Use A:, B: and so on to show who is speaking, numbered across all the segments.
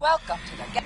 A: Welcome to the game.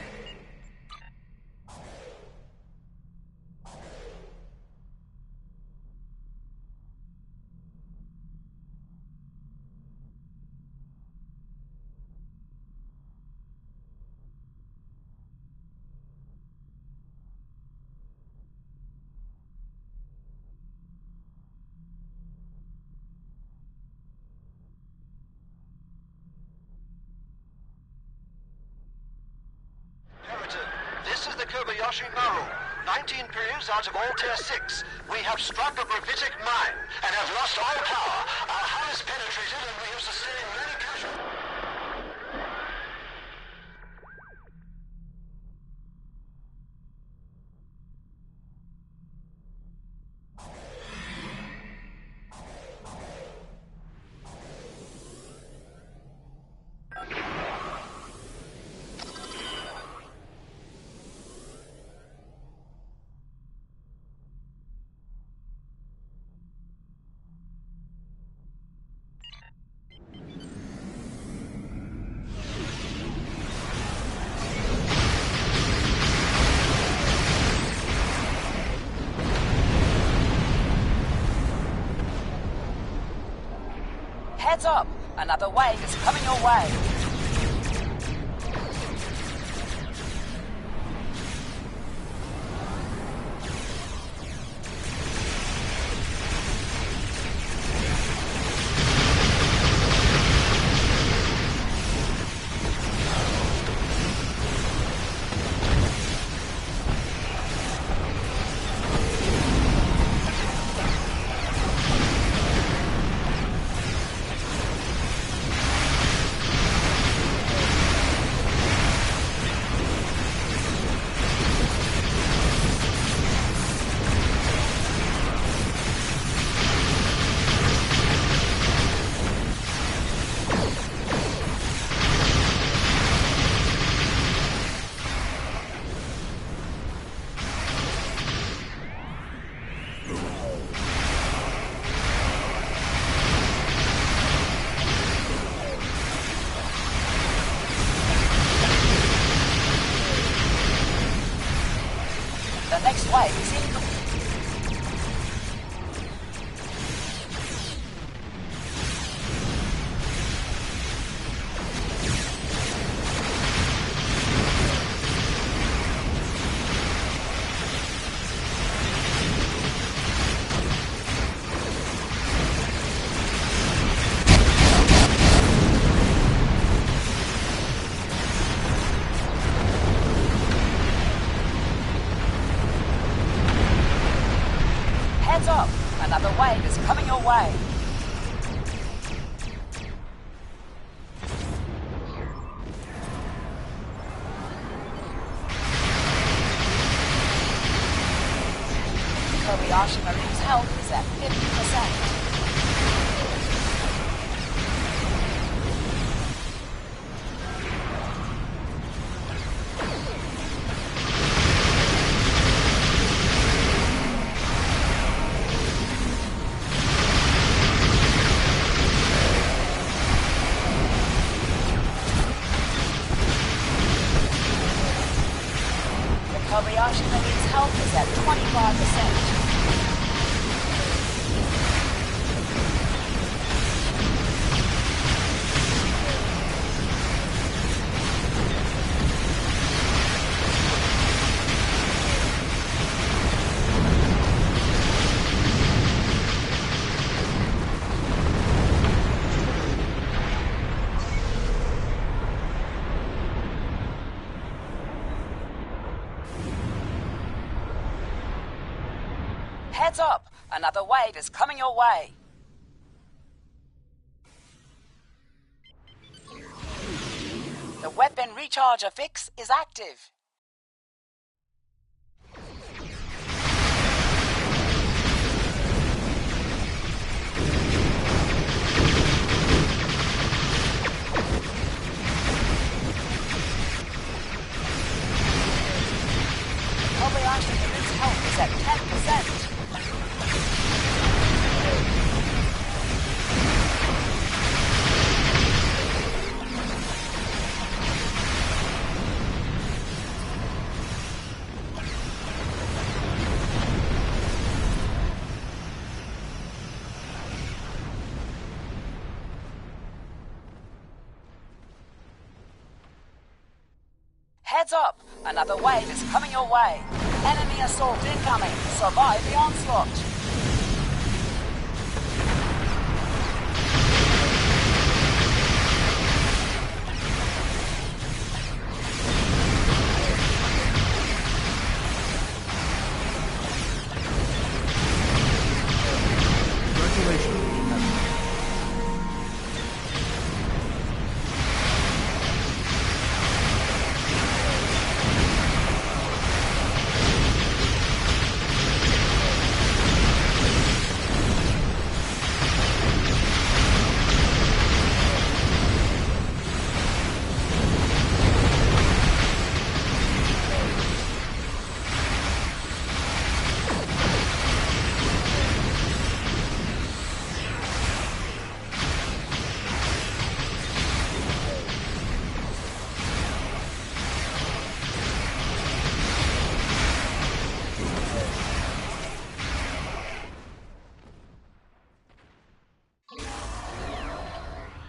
B: This is the Kobayashi Maru. 19 periods out of all Tier 6. We have struck a gravitic mine and have lost all power. Our hull is penetrated and we have sustained many casualties.
A: Heads up! Another wave is coming your way. The next wave is in. Heads up! Another wave is coming your way. Kobayashi Marine's health is at 50%. Kobayashi Marine's health is at 25%. Heads up! Another wave is coming your way. The weapon recharger fix is active. Kobayashi Marine's health is at 10%. Heads up, another wave is coming your way. Enemy assault incoming. Survive the onslaught.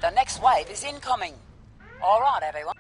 A: The next wave is incoming. All right, everyone.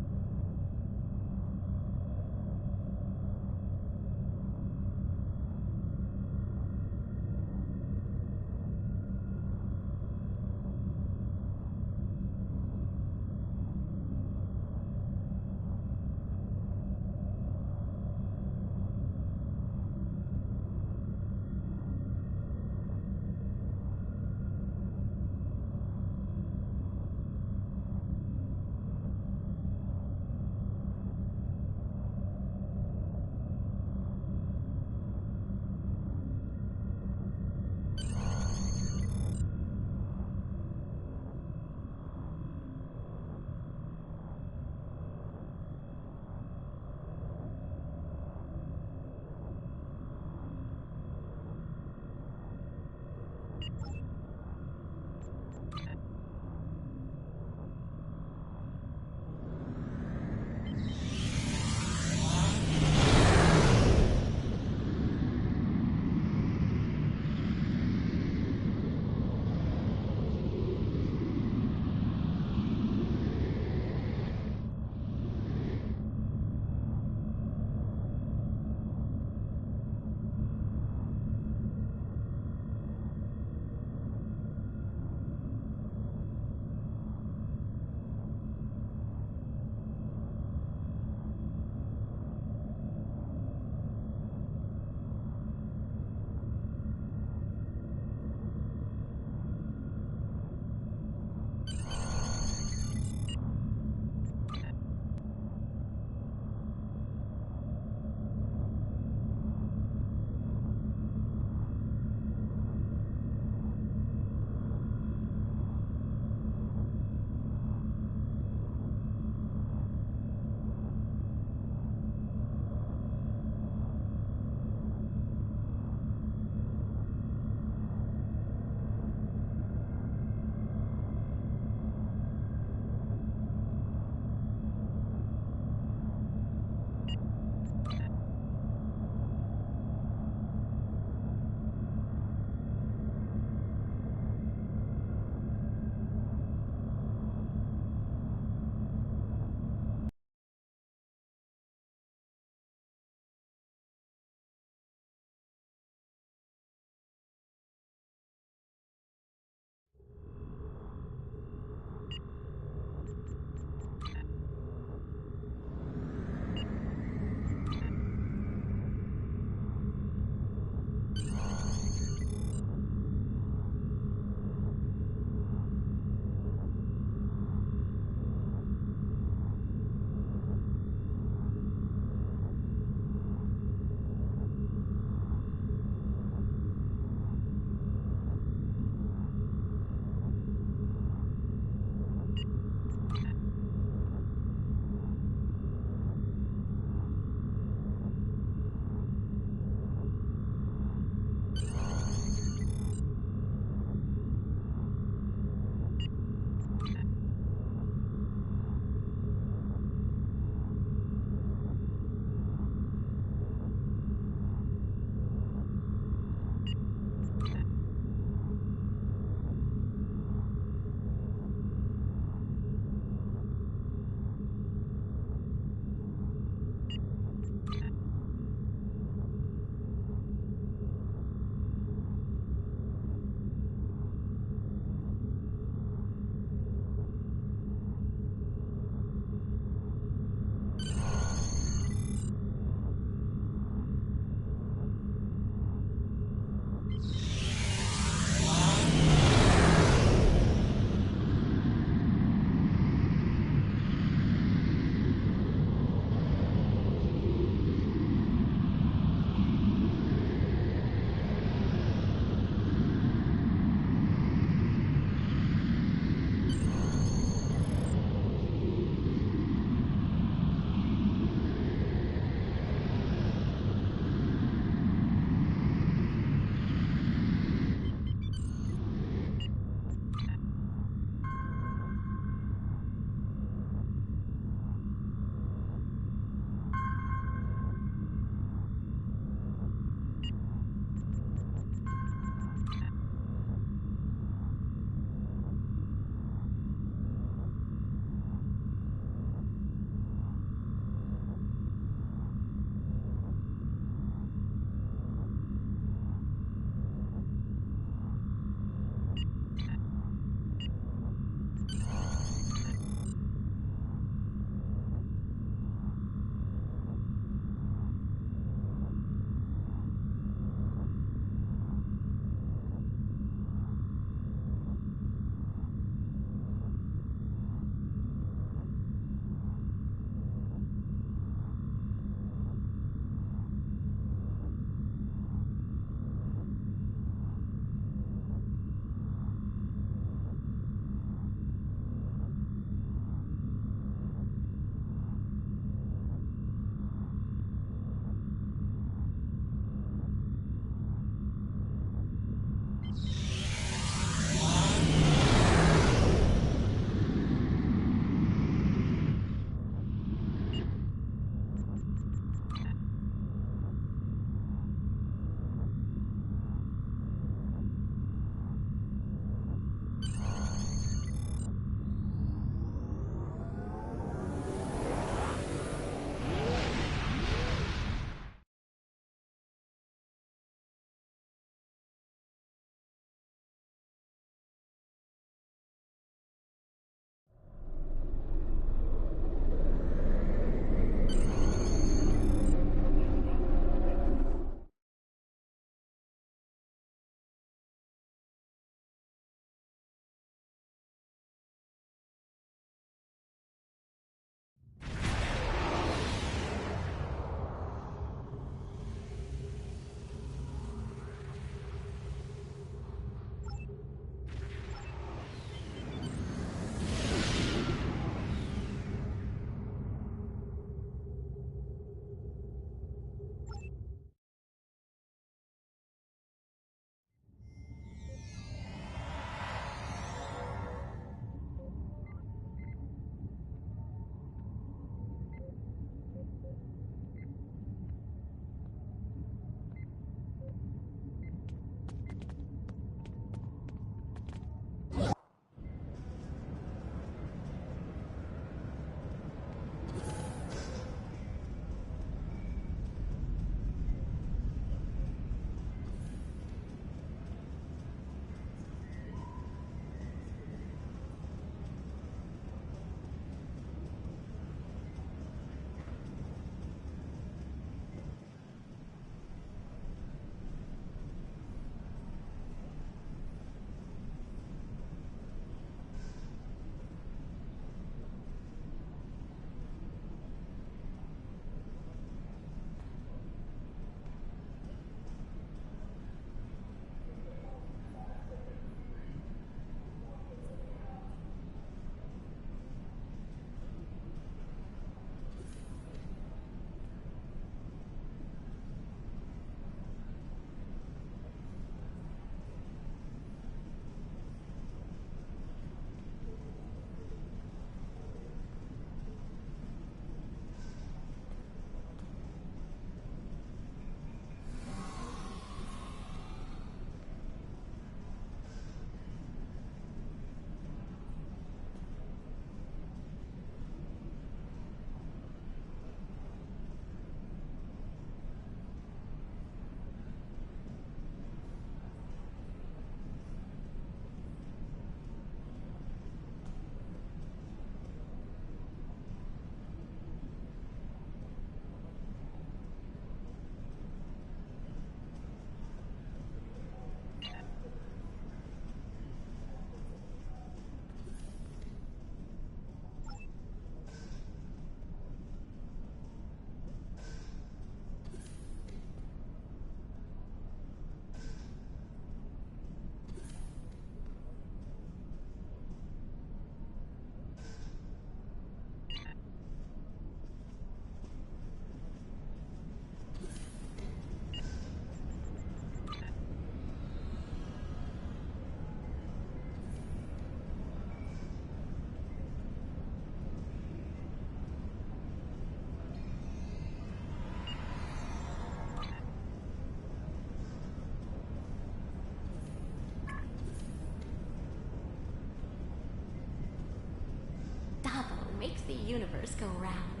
C: the universe go round.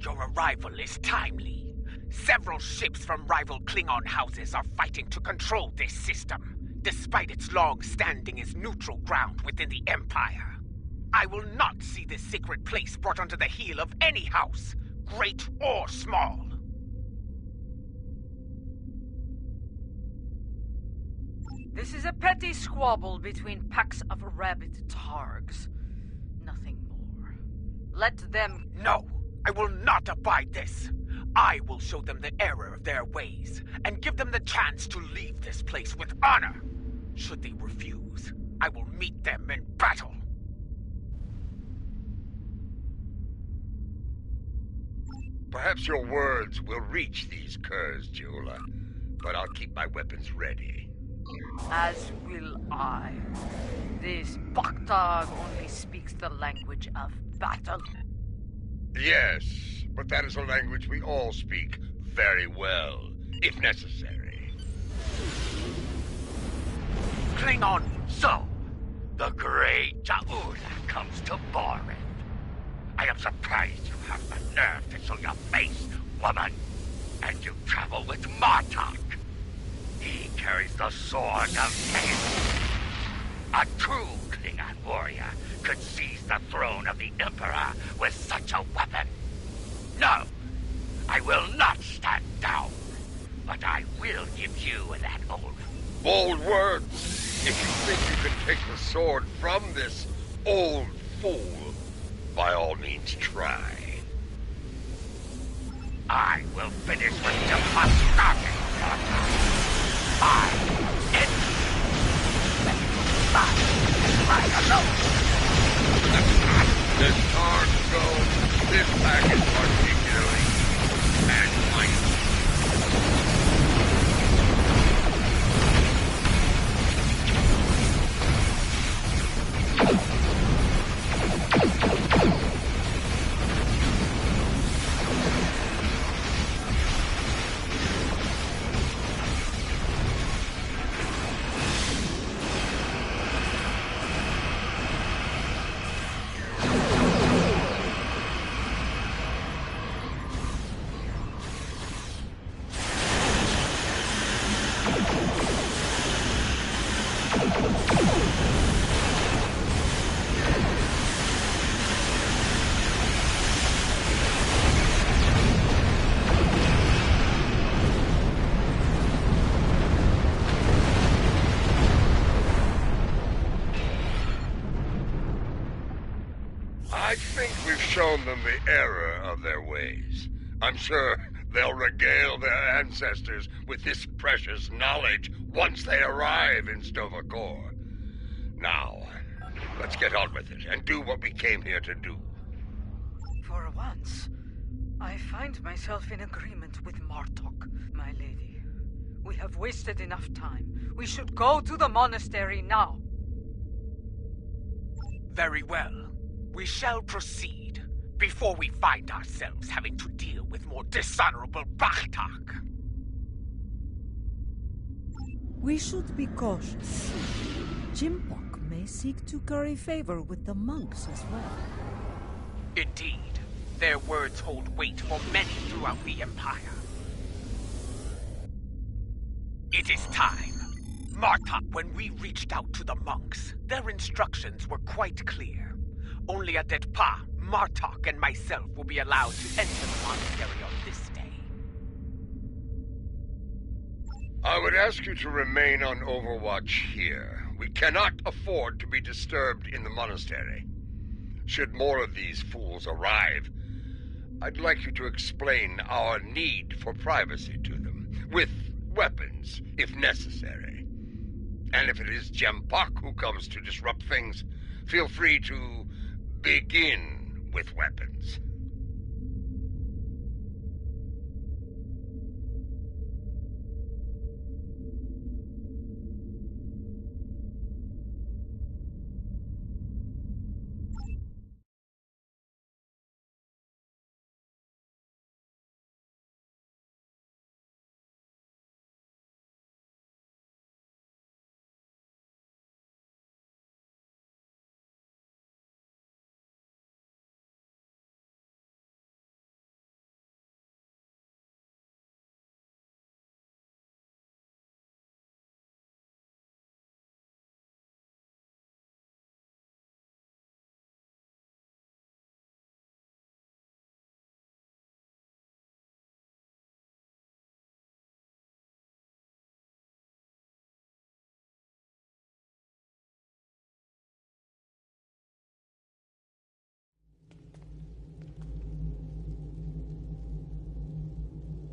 D: Your arrival is timely. Several ships from rival Klingon houses are fighting to control this system, despite its long standing as neutral ground within the Empire. I will not see this sacred place brought under the heel of any house, great or small.
A: This is a petty squabble between packs of rabid targs. Nothing more. Let them...
D: No, I will not abide this. I will show them the error of their ways, and give them the chance to leave this place with honor. Should they refuse, I will meet them in battle.
E: Perhaps your words will reach these curs, Jeweler, but I'll keep my weapons ready.
A: As will I. This Baktag only speaks the language of battle.
E: Yes, but that is a language we all speak very well, if necessary.
D: Klingon,
F: So, the great Jaula comes to Boris. I am surprised you have the nerve to show your face, woman. And you travel with Martok. He carries the sword of chaos. A true Klingon warrior could seize the throne of the Emperor with such a weapon. No, I will not stand down. But I will give you that oath.
E: Bold words! If you think you can take the sword from this old fool, by all means try.
F: I will finish with your Mustang. I it. Let you ride alone.
E: This cargo, this package particularly, and mine. shown them the error of their ways. I'm sure they'll regale their ancestors with this precious knowledge once they arrive in Stovacor. Now, let's get on with it and do what we came here to do.
A: For once, I find myself in agreement with Martok, my lady. We have wasted enough time. We should go to the monastery now.
D: Very well. We shall proceed, before we find ourselves having to deal with more dishonorable Bachtak.
C: We should be cautious. Jimpok may seek to curry favor with the monks as well.
D: Indeed. Their words hold weight for many throughout the Empire. It is time. Martok, when we reached out to the monks, their instructions were quite clear. Only Adetpa, Martok, and myself will be allowed to enter the monastery on this day.
E: I would ask you to remain on overwatch here. We cannot afford to be disturbed in the monastery. Should more of these fools arrive, I'd like you to explain our need for privacy to them, with weapons, if necessary. And if it is Jempak who comes to disrupt things, feel free to begin with weapons.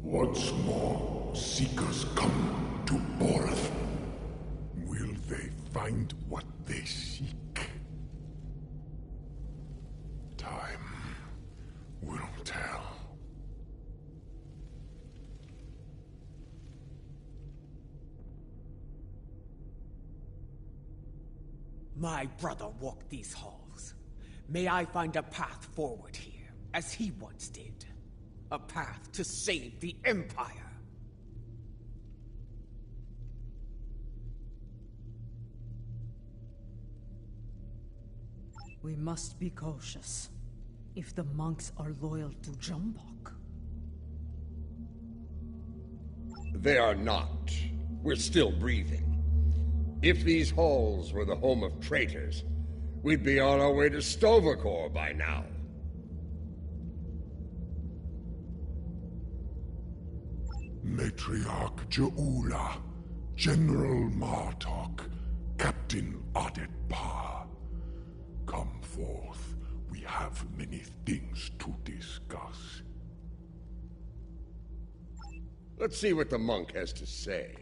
G: Once more, seekers come to Borth. Will they find what they seek? Time will tell.
D: My brother walked these halls. May I find a path forward here, as he once did. A path to save the Empire.
C: We must be cautious. If the monks are loyal to Jimpok.
E: They are not. We're still breathing. If these halls were the home of traitors, we'd be on our way to Stovacor by now.
G: Matriarch Je'ula, General Martok, Captain Adetpa. Come forth. We have many things to discuss.
E: Let's see what the monk has to say.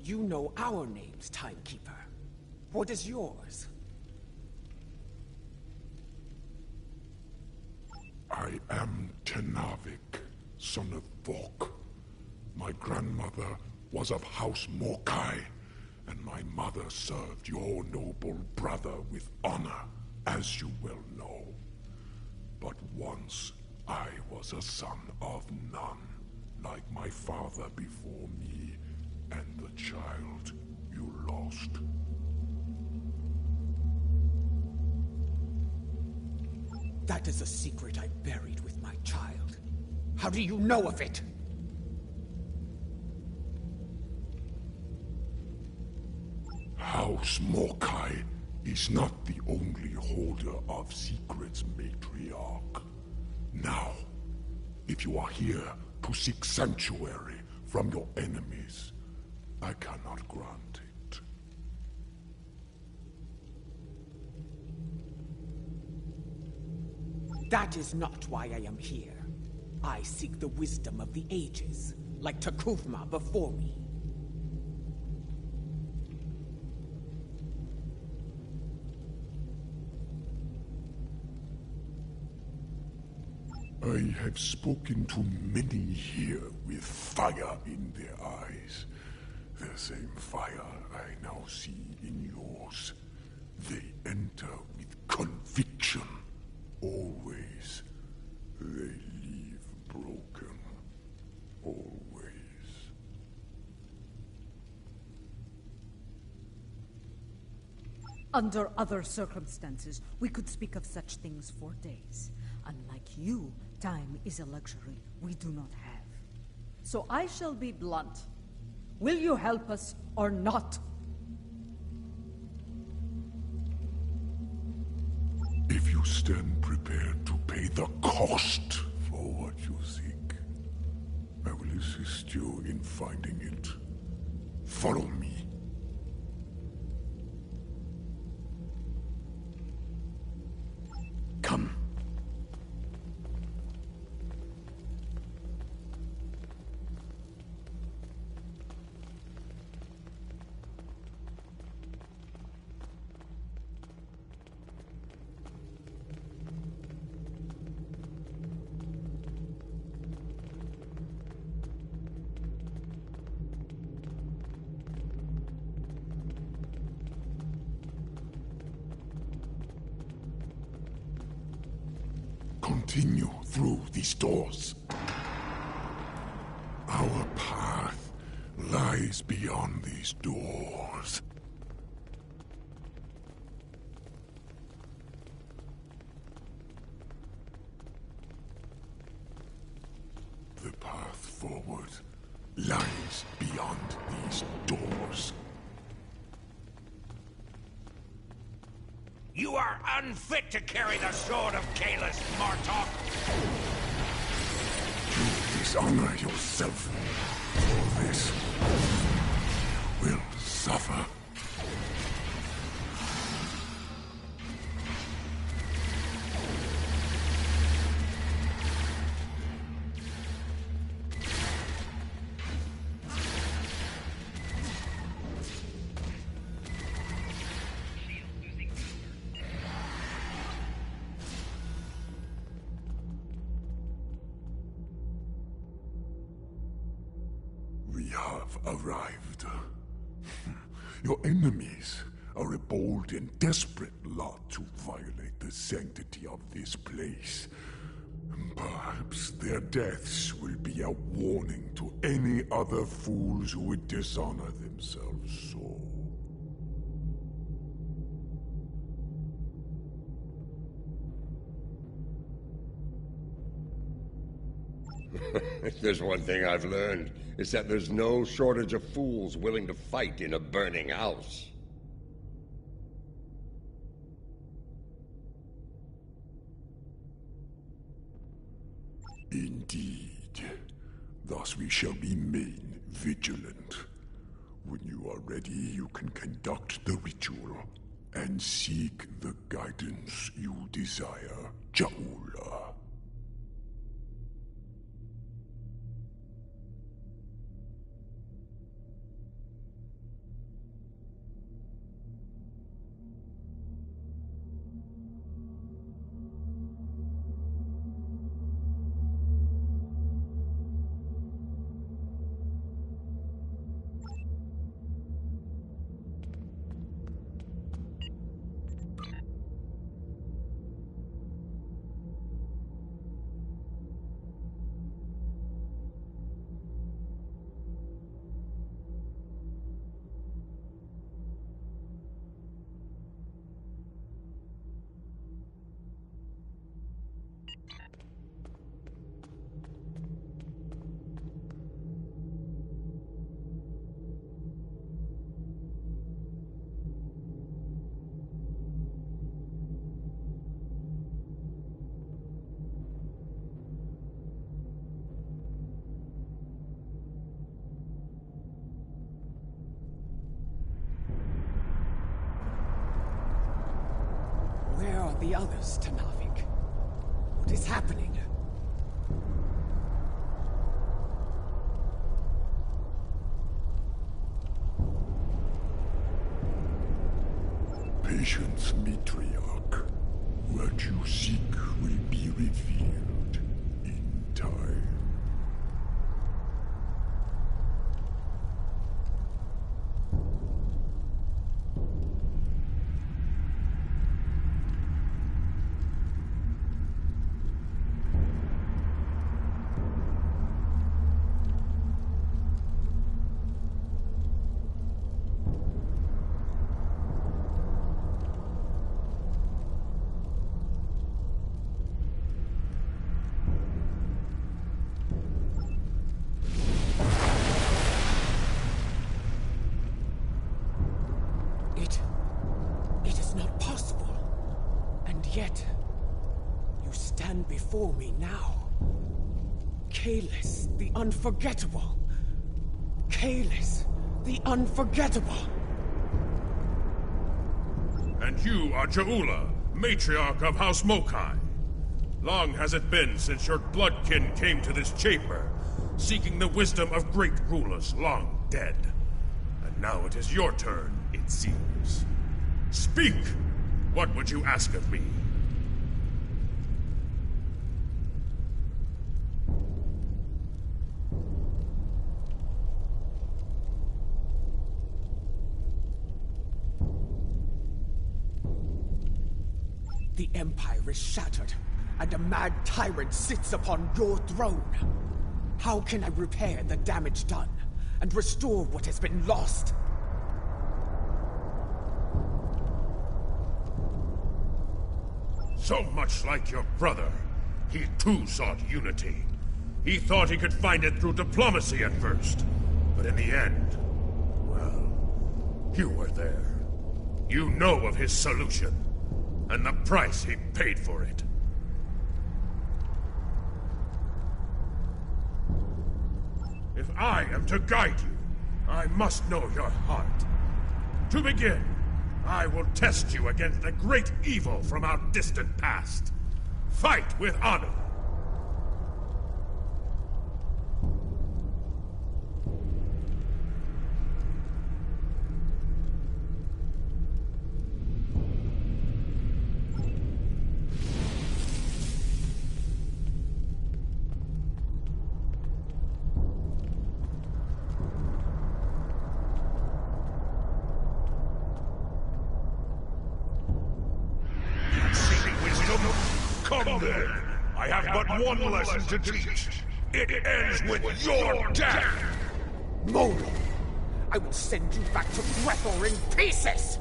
D: You know our names, Timekeeper. What is yours?
G: I am Tenavik, son of Vok. My grandmother was of House Morkai, and my mother served your noble brother with honor, as you well know. But once I was a son of none, like my father before me, and the child you lost.
D: That is a secret I buried with my child. How do you know of it?
G: House Morkai is not the only holder of secrets, matriarch. Now, if you are here to seek sanctuary from your enemies, I cannot grant it.
D: That is not why I am here. I seek the wisdom of the ages, like Takuvma before me.
G: I have spoken to many here with fire in their eyes. The same fire I now see in yours. They enter with conviction. Always. They leave broken. Always.
C: Under other circumstances, we could speak of such things for days. Unlike you, time is a luxury we do not have. So I shall be blunt. Will you help us or not?
G: If you stand prepared to pay the cost for what you seek, I will assist you in finding it. Follow me. Come. Continue through these doors. Our path lies beyond these doors. The path forward lies beyond these doors.
F: You are unfit to carry the sword of Kalis, Martok!
G: You dishonor yourself. For this, you will suffer. We have arrived. Your enemies are a bold and desperate lot to violate the sanctity of this place. Perhaps their deaths will be a warning to any other fools who would dishonor themselves so.
E: If there's one thing I've learned, it's that there's no shortage of fools willing to fight in a burning house.
G: Indeed. Thus we shall remain vigilant. When you are ready, you can conduct the ritual and seek the guidance you desire, Jaula.
D: the others, Tanavik? What is happening?
G: Patience, matriarch. What you seek will be revealed in time.
D: It is not possible. And yet, you stand before me now. Kalis, the unforgettable. Kalis, the unforgettable.
H: And you are Ja'ula, matriarch of House Mokai. Long has it been since your bloodkin came to this chamber, seeking the wisdom of great rulers long dead. And now it is your turn, it seems. Speak! What would you ask of me?
D: The Empire is shattered, and a mad tyrant sits upon your throne. How can I repair the damage done, and restore what has been lost?
H: So much like your brother, he too sought unity. He thought he could find it through diplomacy at first, but in the end, well, you were there. You know of his solution, and the price he paid for it. If I am to guide you, I must know your heart. To begin, I will test you against the great evil from our distant past. Fight with honor. Come then. I have but one lesson to teach. It ends with your death!
D: Molo, I will send you back to Grethor in pieces!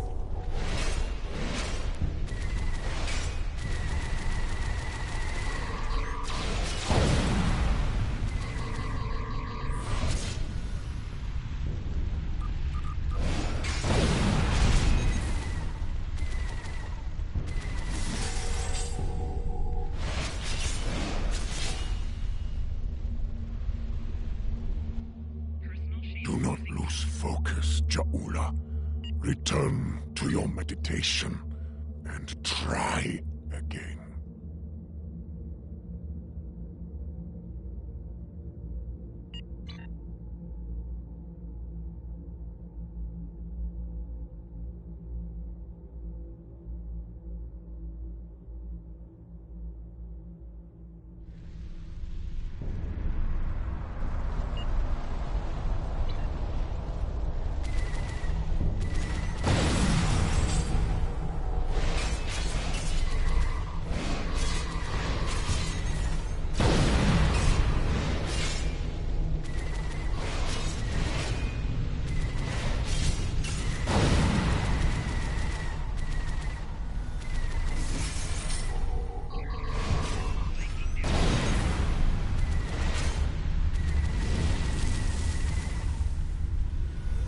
G: Do not lose focus, Ja'ula. Return to your meditation and try again.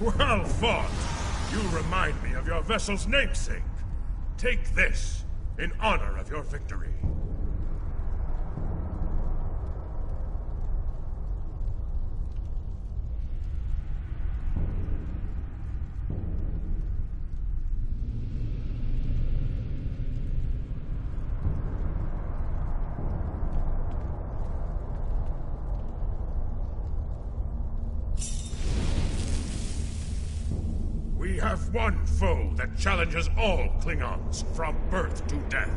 H: Well fought! You remind me of your vessel's namesake. Take this, in honor of your victory. have one foe that challenges all Klingons from birth to death.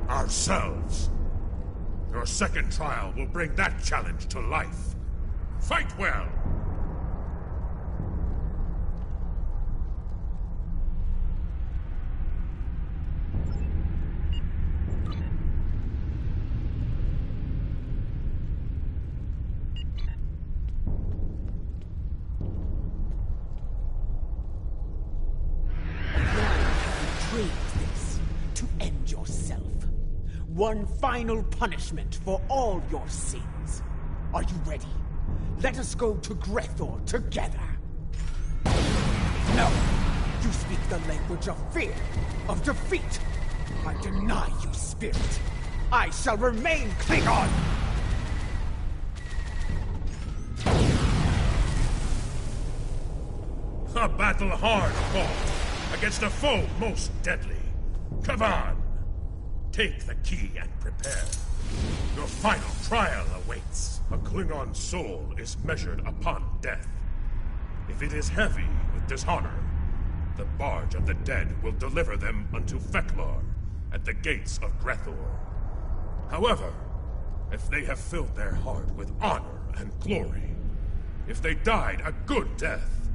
H: Ourselves. Your second trial will bring that challenge to life. Fight well!
D: One final punishment for all your sins. Are you ready? Let us go to Grethor together. No! You speak the language of fear, of defeat. I deny you, spirit. I shall remain Klingon!
H: A battle hard fought against a foe most deadly. Kavan! Take the key and prepare. Your final trial awaits. A Klingon soul is measured upon death. If it is heavy with dishonor, the barge of the dead will deliver them unto Feklar at the gates of Grethor. However, if they have filled their heart with honor and glory, if they died a good death,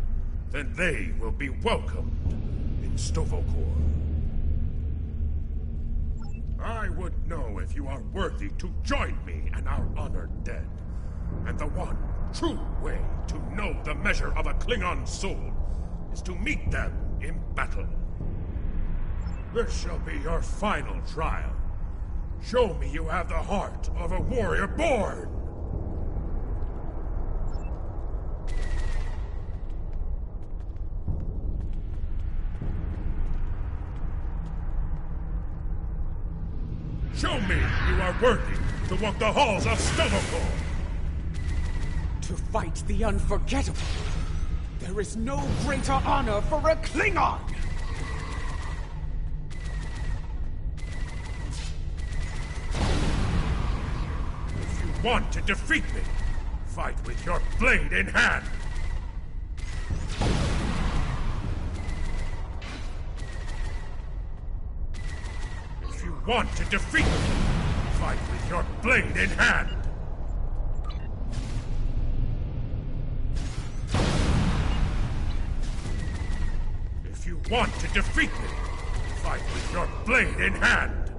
H: then they will be welcomed in Stovokor. I would know if you are worthy to join me and our honored dead. And the one true way to know the measure of a Klingon soul is to meet them in battle. This shall be your final trial. Show me you have the heart of a warrior born! Show me you are worthy to walk the halls of Stovokor!
D: To fight the unforgettable, there is no greater honor for a Klingon!
H: If you want to defeat me, fight with your blade in hand! Want to defeat me? Fight with your blade in hand! If you want to defeat me, fight with your blade in hand!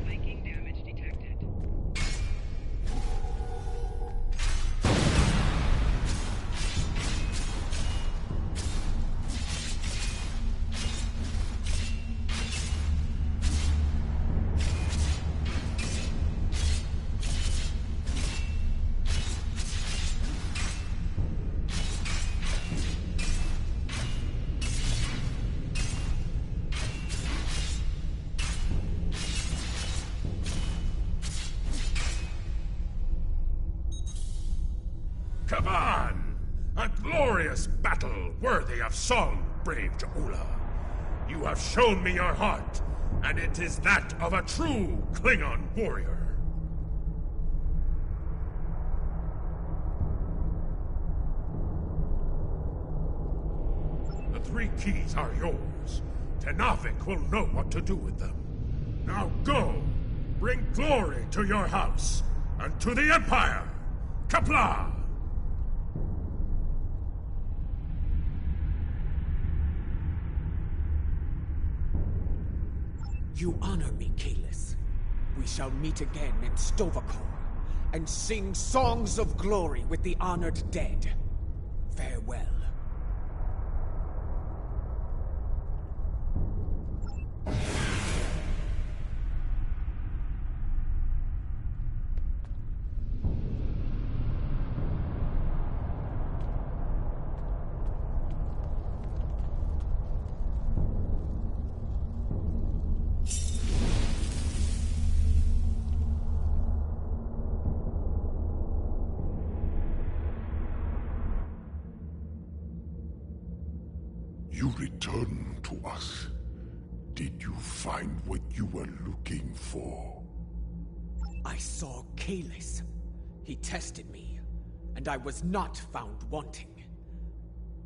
I: Viking damage detected.
H: Come on! A glorious battle worthy of song, brave Ja'ula. You have shown me your heart, and it is that of a true Klingon warrior. The 3 keys are yours. Tenavik will know what to do with them. Now go! Bring glory to your house, and to the Empire! Kapla!
D: You honor me, Kalis. We shall meet again in Stovokor, and sing songs of glory with the honored dead. Farewell.
G: You returned to us. Did you find what you were looking for?
D: I saw Kalis. He tested me, and I was not found wanting.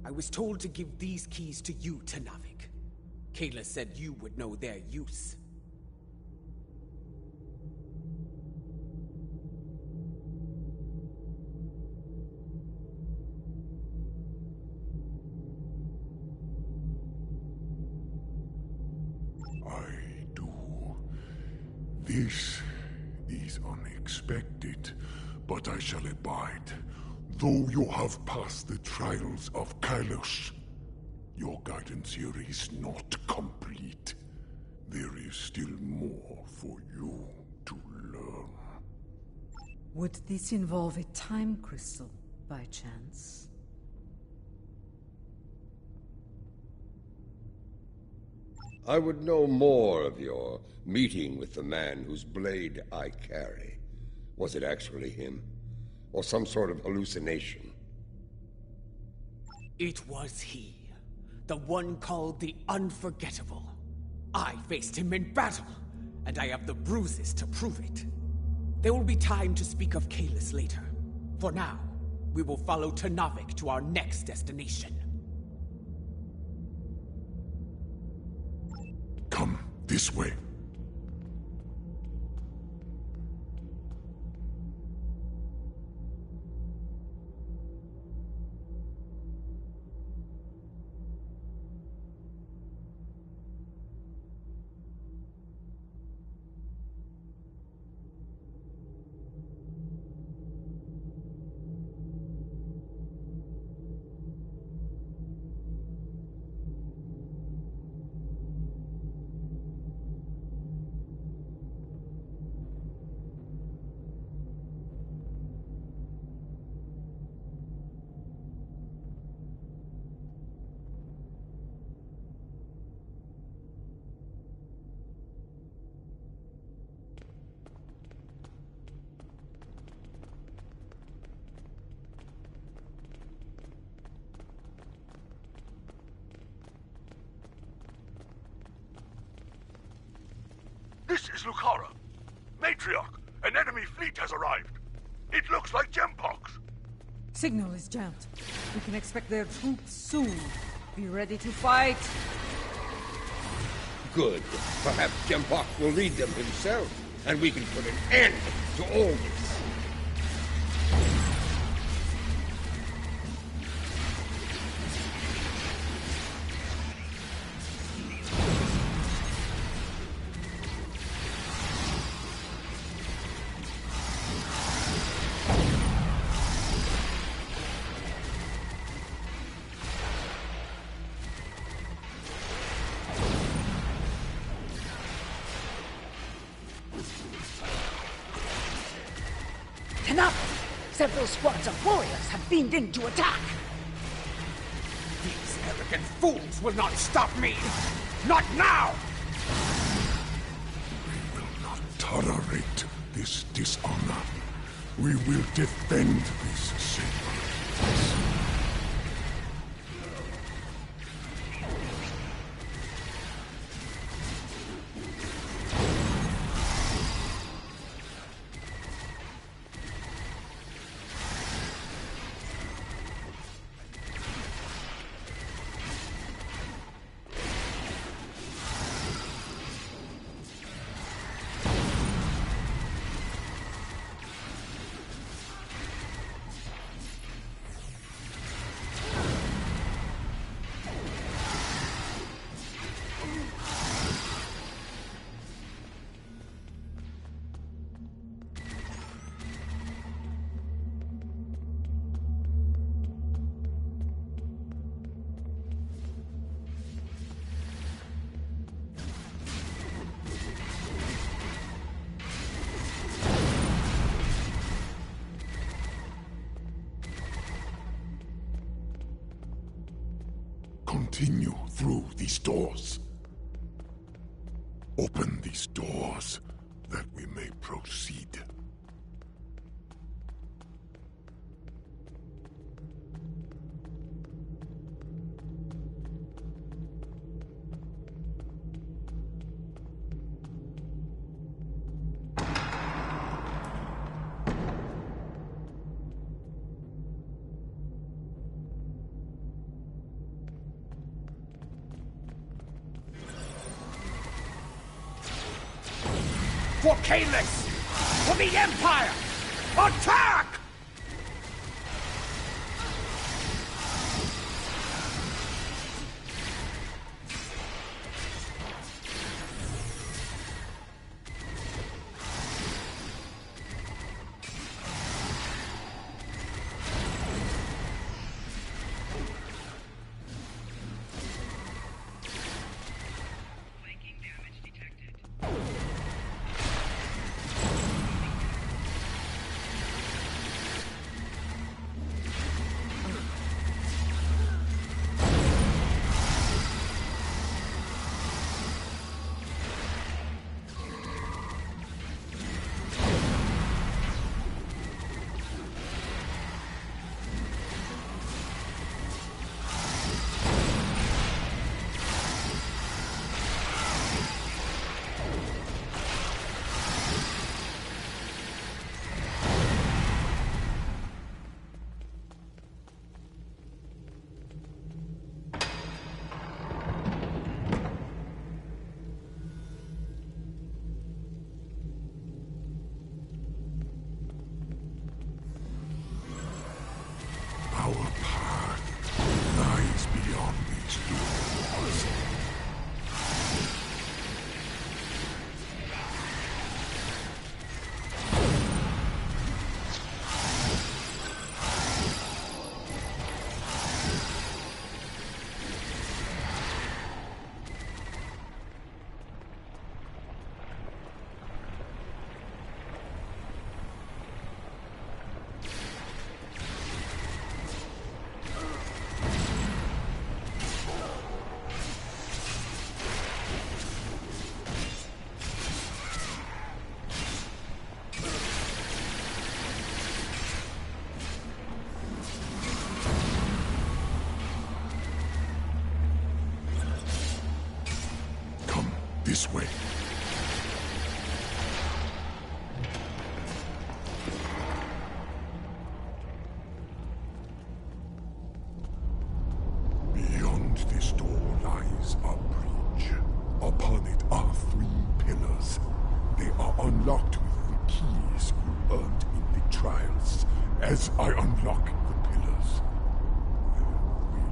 D: I was told to give these keys to you, Tanavik. Kayla said you would know their use.
G: I do. This is unexpected, but I shall abide. Though you have passed the trials of Kailash, your guidance here is not complete. There is still more for you to learn.
C: Would this involve a time crystal, by chance?
E: I would know more of your meeting with the man whose blade I carry. Was it actually him? Or some sort of hallucination?
D: It was he. The one called the Unforgettable. I faced him in battle, and I have the bruises to prove it. There will be time to speak of Kalis later. For now, we will follow Tanavik to our next destination.
G: Come this way.
F: This is Lucara. Matriarch, an enemy fleet has arrived. It looks like Gempox.
C: Signal is jammed. We can expect their troops soon. Be ready to fight.
E: Good. Perhaps Jempok will lead them himself, and we can put an end to all this.
J: Several squads of warriors have beamed in to attack.
D: These arrogant fools will not stop me! Not now!
G: We will not tolerate this dishonor. We will defend this sacred place. Continue through these doors. Open these doors that we may proceed.
D: For Kalis! For the Empire! Attack!
I: Flanking damage detected.
G: Our path lies beyond these doors. Come this way. Beyond this door lies a bridge. Upon it are 3 pillars. They are unlocked with the keys you earned in the trials. As I unlock the pillars, there will be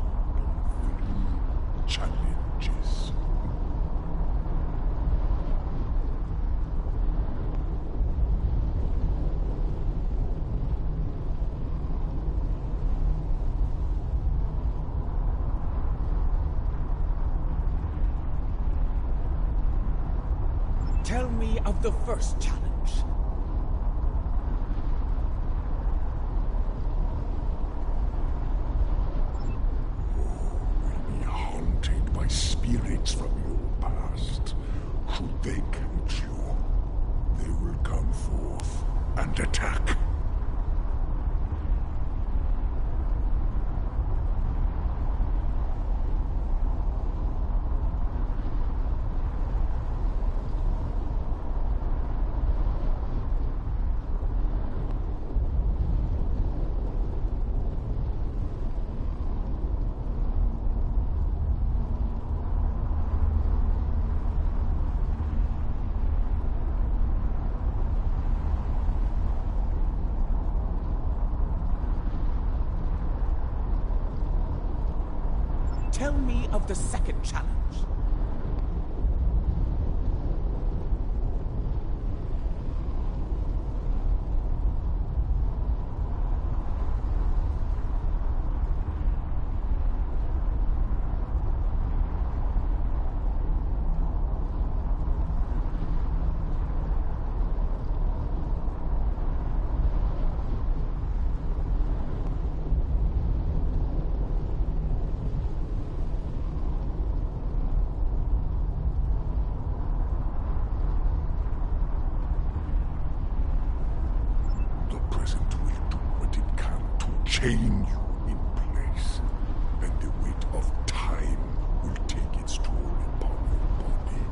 G: 3 challenges.
D: Tell me of the first challenge.
G: Will be haunted by spirits from your past. Should they catch you, they will come forth and attack.
D: Tell me of the second challenge.
G: chain you in place, and the weight of time will take its toll upon your body.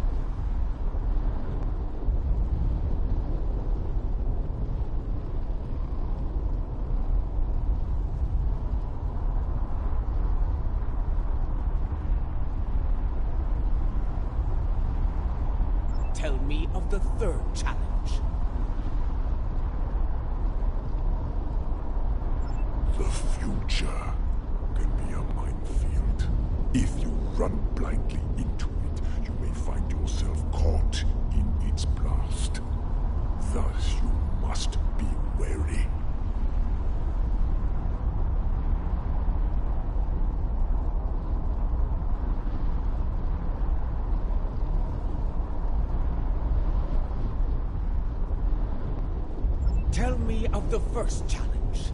D: Tell me of the third challenge.
G: The future can be a minefield. If you run blindly into it, you may find yourself caught in its blast. Thus, you must be wary.
D: Tell me of the first challenge.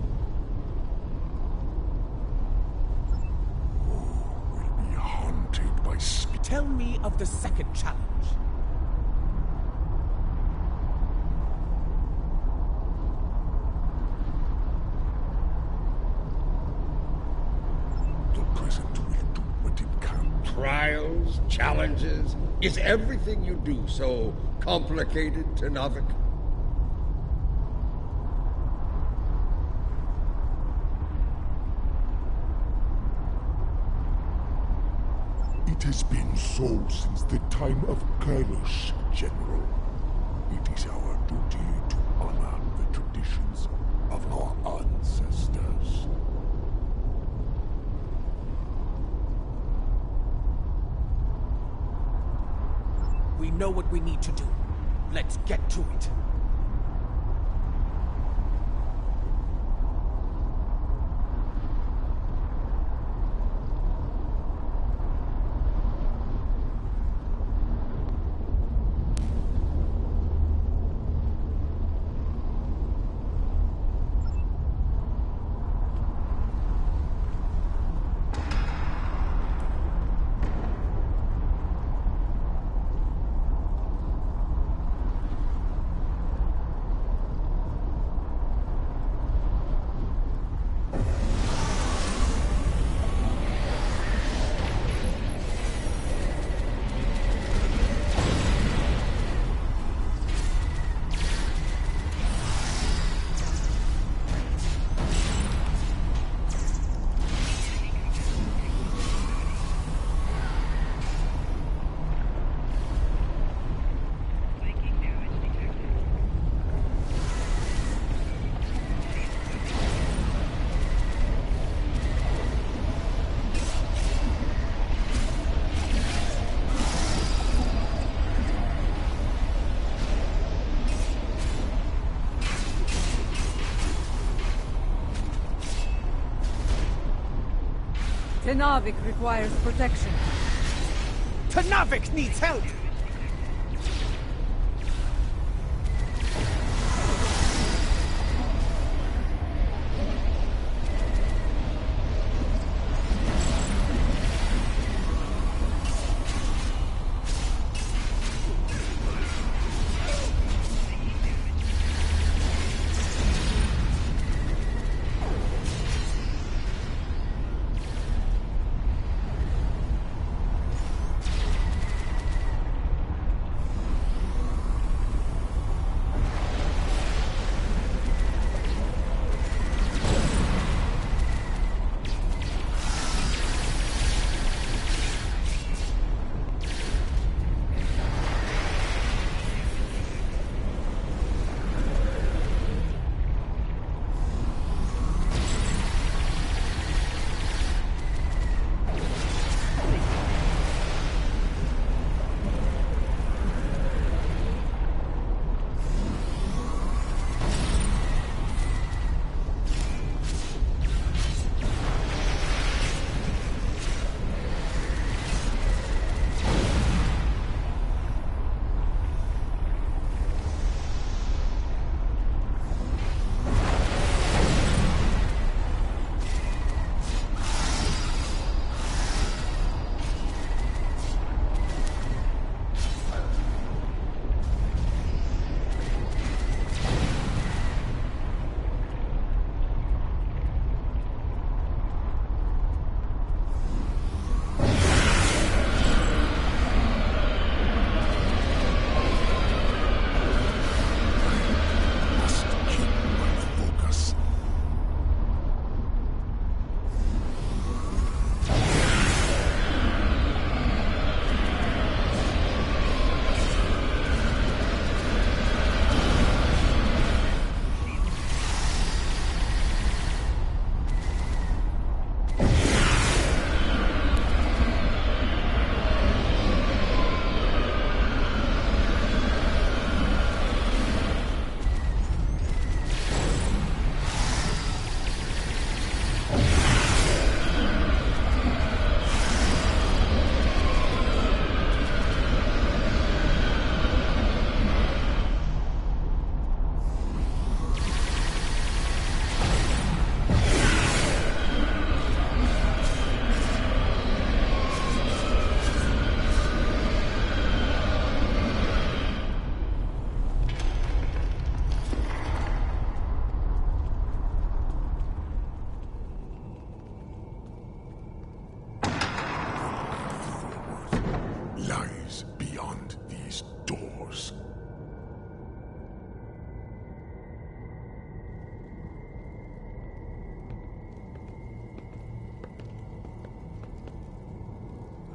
G: Will be haunted by
D: Tell me of the second challenge.
G: The present will do what it can.
E: Trials, challenges. Is everything you do so complicated, Tenavik?
G: It has been so since the time of Kailash, General. It is our duty to honor the traditions of our ancestors.
D: We know what we need to do. Let's get to it.
C: Tenavik requires protection.
D: Tenavik needs help!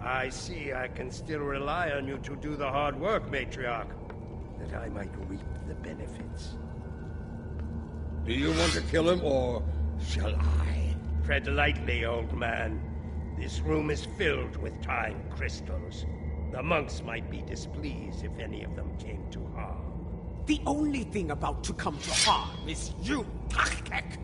K: I see I can still rely on you to do the hard work, Matriarch. That I might reap the benefits.
E: Do you want to kill him, or shall I?
K: Tread lightly, old man. This room is filled with time crystals. The monks might be displeased if any of them came to harm.
D: The only thing about to come to harm is you, Taktek!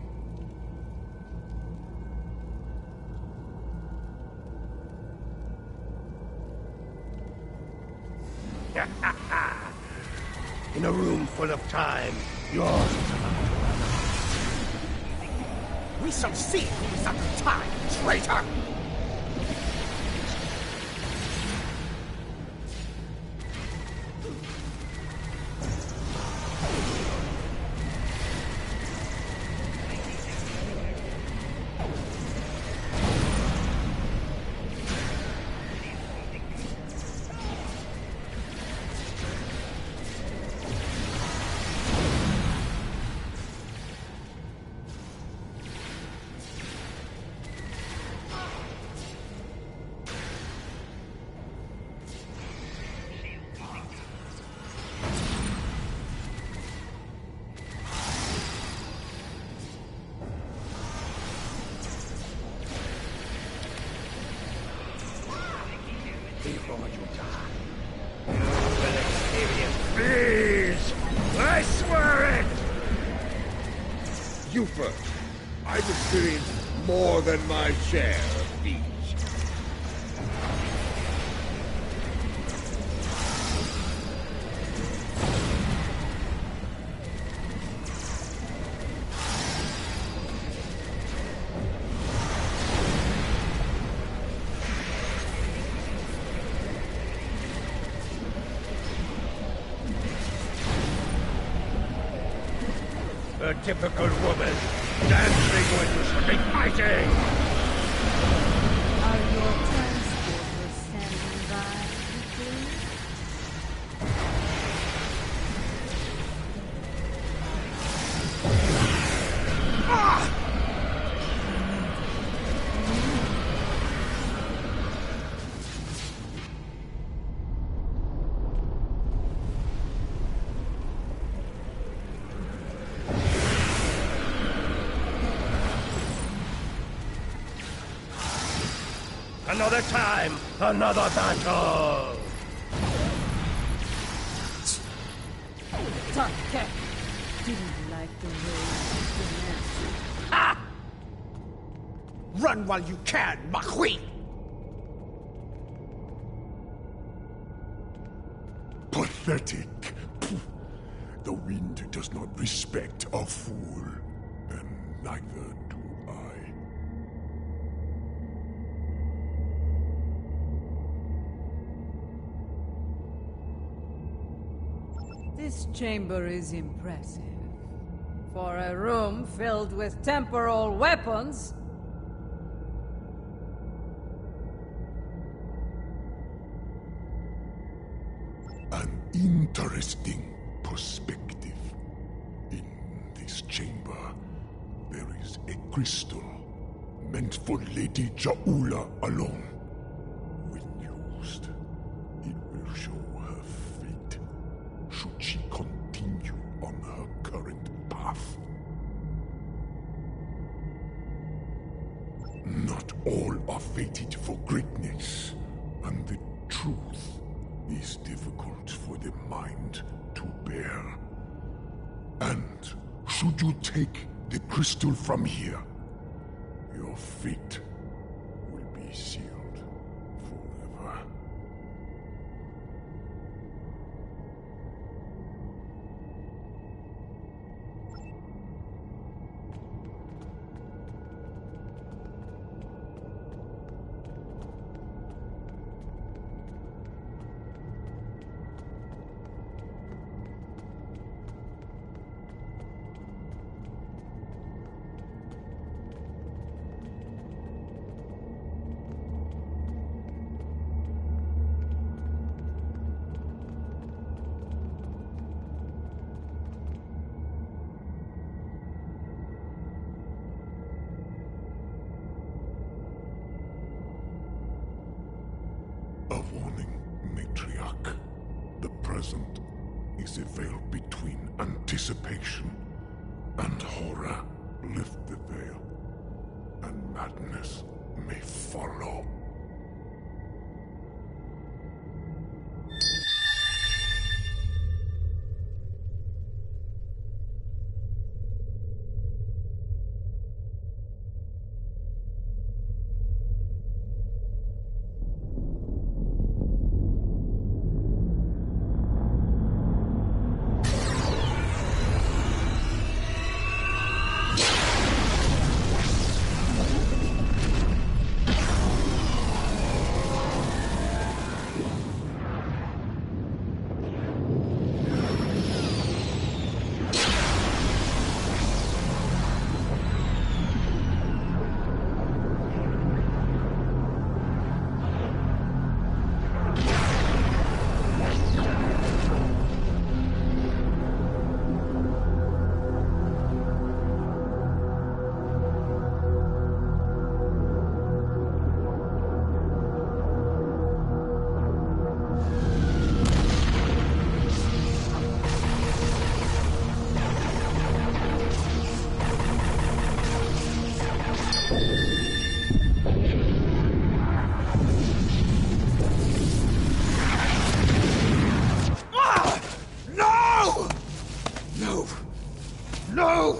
K: In a room full of time, yours is about to run out.
D: We shall see who's at the time, traitor!
K: Before you die, you will experience peace! I swear it!
E: You first. I've experienced more than my share of these.
K: A typical woman, dancing when you should be fighting!
C: Are your transporters standing by, please?
K: Another time, another battle!
C: Taktek didn't like the way you danced.
D: Ah! Run while you can, ma queen!
G: Pathetic. Pooh. The wind does not respect a fool, and neither do I.
C: This chamber is impressive. For a room filled with temporal weapons.
G: An interesting perspective. In this chamber, there is a crystal meant for Lady Jaula alone. When used, it will show her fate, should she continue on her current path. Not all are fated for greatness, and the truth is difficult for the mind to bear. And should you take the crystal from here, your fate will be sealed forever. A warning, Matriarch. The present is a veil between anticipation and horror. Lift the veil, and madness may follow.
D: No!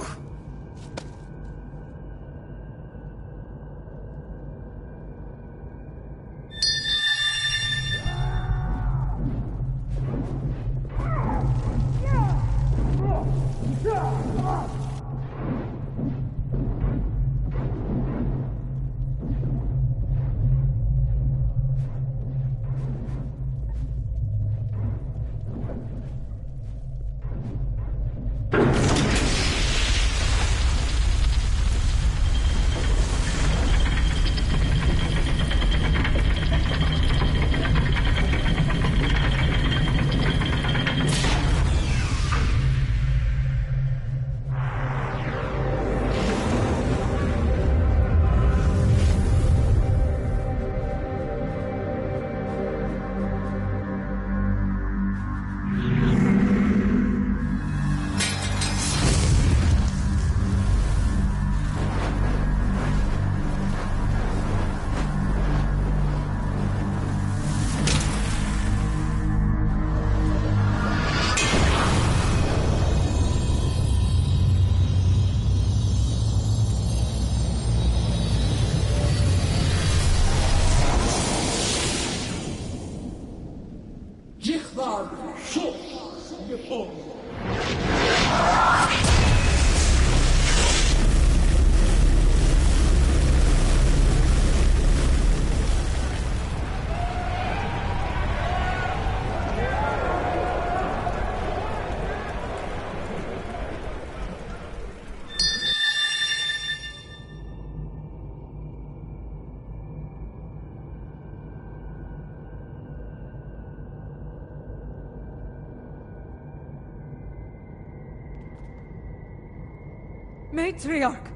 C: Matriarch!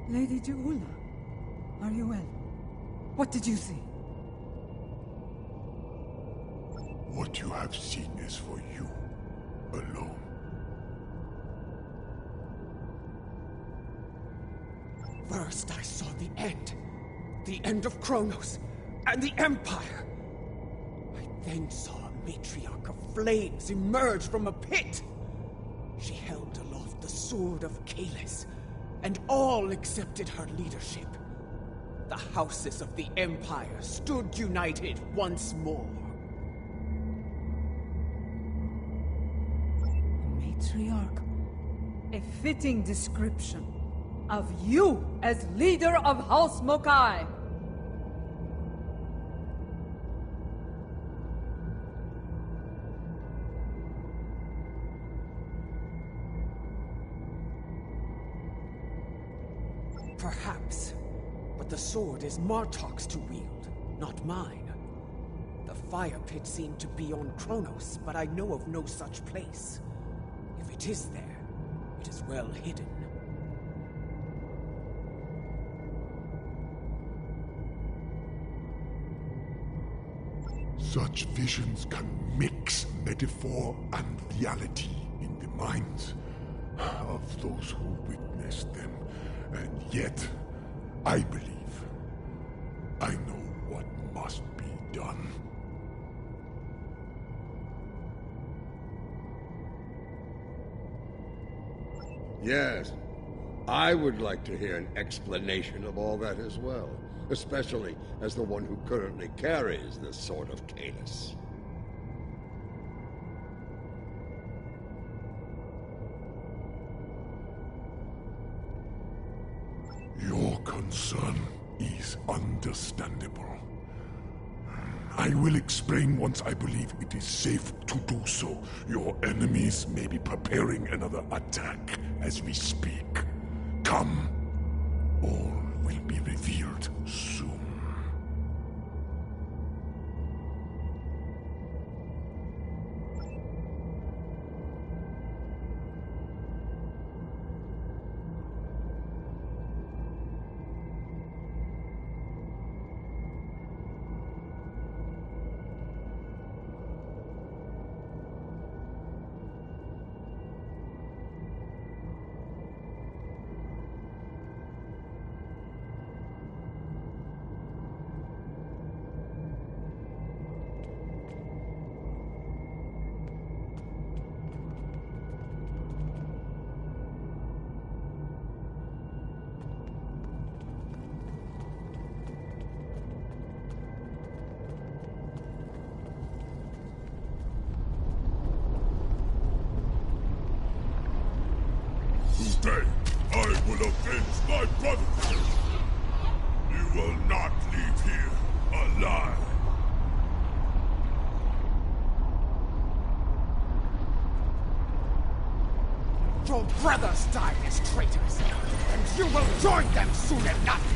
C: Lady Jeula, are you well? What did you see?
G: What you have seen is for you alone.
D: First I saw the end of Kronos, and the Empire. I then saw a matriarch of flames emerge from a pit. She held aloft the sword of Kalis, and all accepted her leadership. The houses of the Empire stood united once more.
C: Matriarch, a fitting description of you as leader of House Mokai.
D: Perhaps, but the sword is Martok's to wield, not mine. The fire pit seemed to be on Kronos, but I know of no such place. If it is there, it is well hidden.
G: Such visions can mix metaphor and reality in the minds of those who witness them. And yet, I believe I know what must be done.
E: Yes, I would like to hear an explanation of all that as well, especially as the one who currently carries this sort of canis.
G: Your concern is understandable. I will explain once I believe it is safe to do so. Your enemies may be preparing another attack as we speak. Come. All will be revealed soon. Today, I will avenge my brother. You will not leave here alive.
D: Your brothers died as traitors, and you will join them soon enough!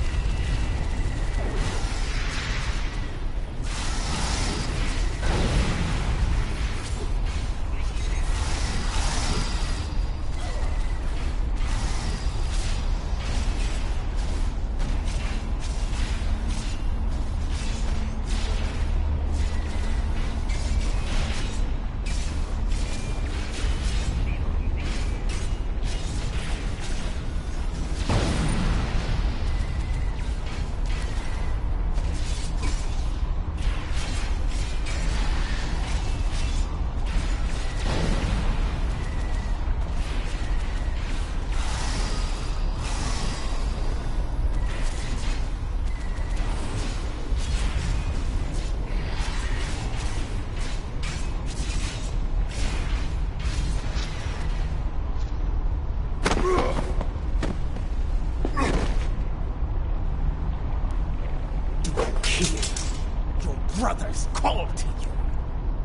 D: Brothers call to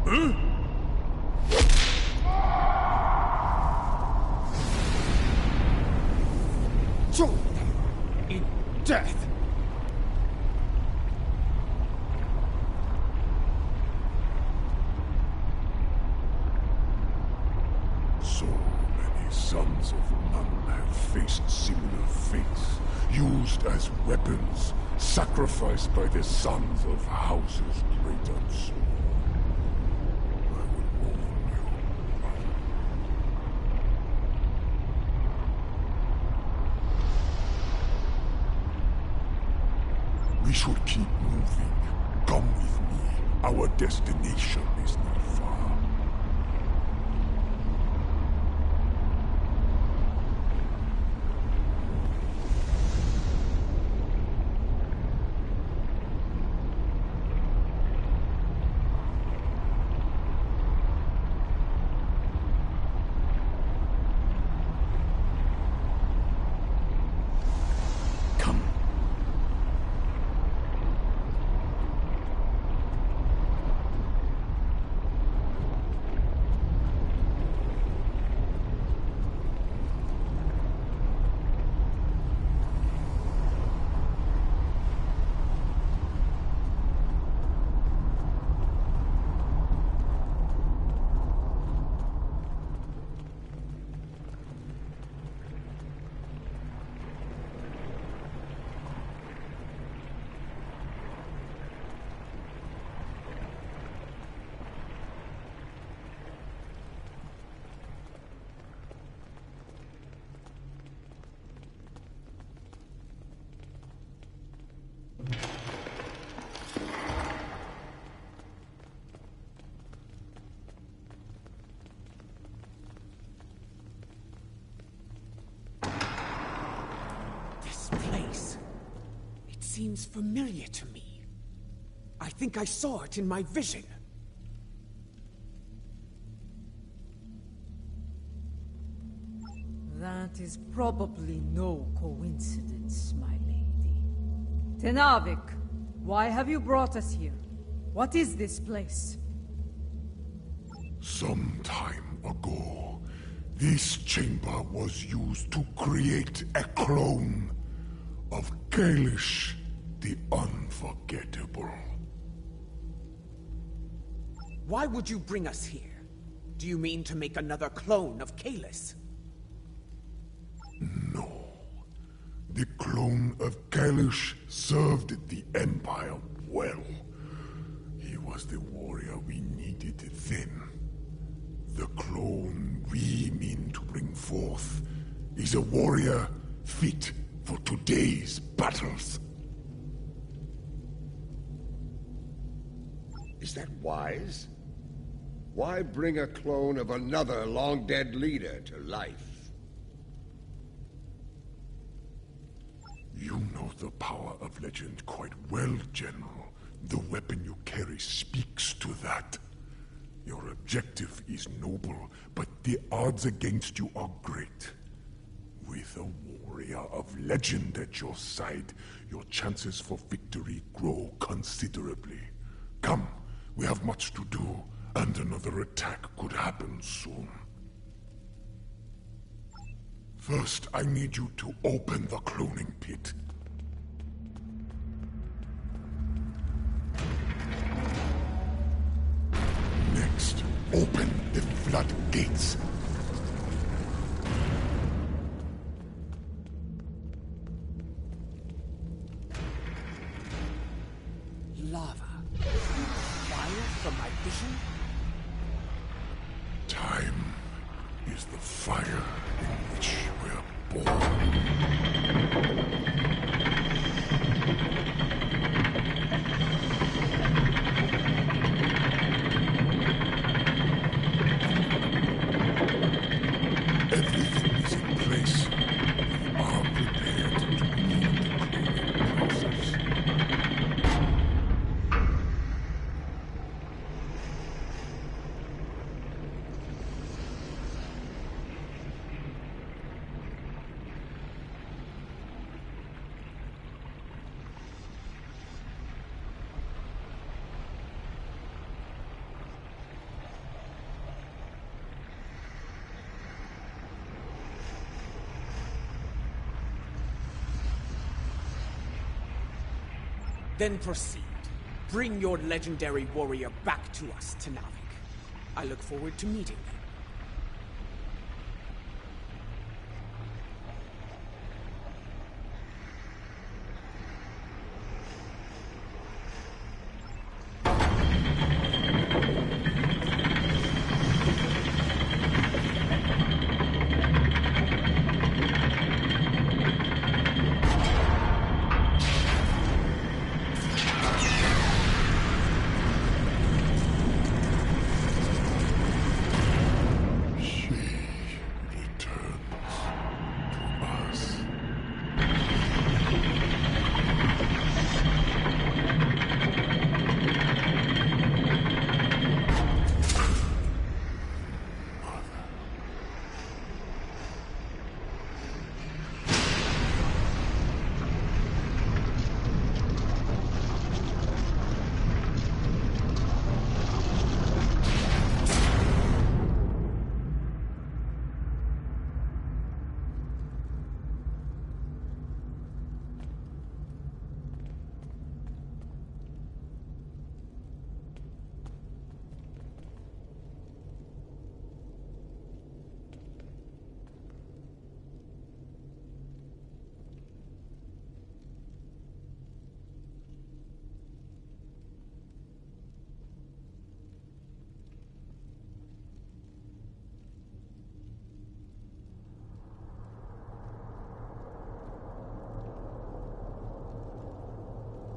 D: you. Join them in death.
G: So many sons of none have faced similar fates, used as weapons, sacrificed by the sons of houses great and small. I will warn you. We should keep moving. Come with me. Our destination is not far.
D: seems familiar to me. I think I saw it in my vision.
C: That is probably no coincidence, my lady. Tenavik, why have you brought us here? What is this place?
G: Some time ago, this chamber was used to create a clone of Kalish the Unforgettable.
D: Why would you bring us here? Do you mean to make another clone of Kalis?
G: No. The clone of Kalish served the Empire well. He was the warrior we needed then. The clone we mean to bring forth is a warrior fit for today's battles.
E: Is that wise? Why bring a clone of another long-dead leader to life?
G: You know the power of legend quite well, General. The weapon you carry speaks to that. Your objective is noble, but the odds against you are great. With a warrior of legend at your side, your chances for victory grow considerably. Come, we have much to do, and another attack could happen soon. First, I need you to open the cloning pit. Next, open the floodgates.
D: Lava. Fire from my vision?
G: Time is the fire in which we're born. Everything is in place. We are prepared to begin the cloning process.
D: Then proceed. Bring your legendary warrior back to us, Tenavik. I look forward to meeting you.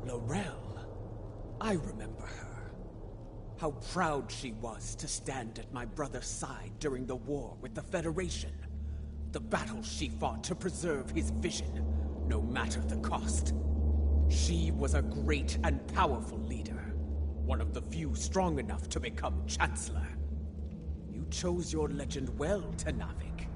D: Laurel. I remember her. How proud she was to stand at my brother's side during the war with the Federation. The battles she fought to preserve his vision, no matter the cost. She was a great and powerful leader, one of the few strong enough to become Chancellor. You chose your legend well, Tenavik.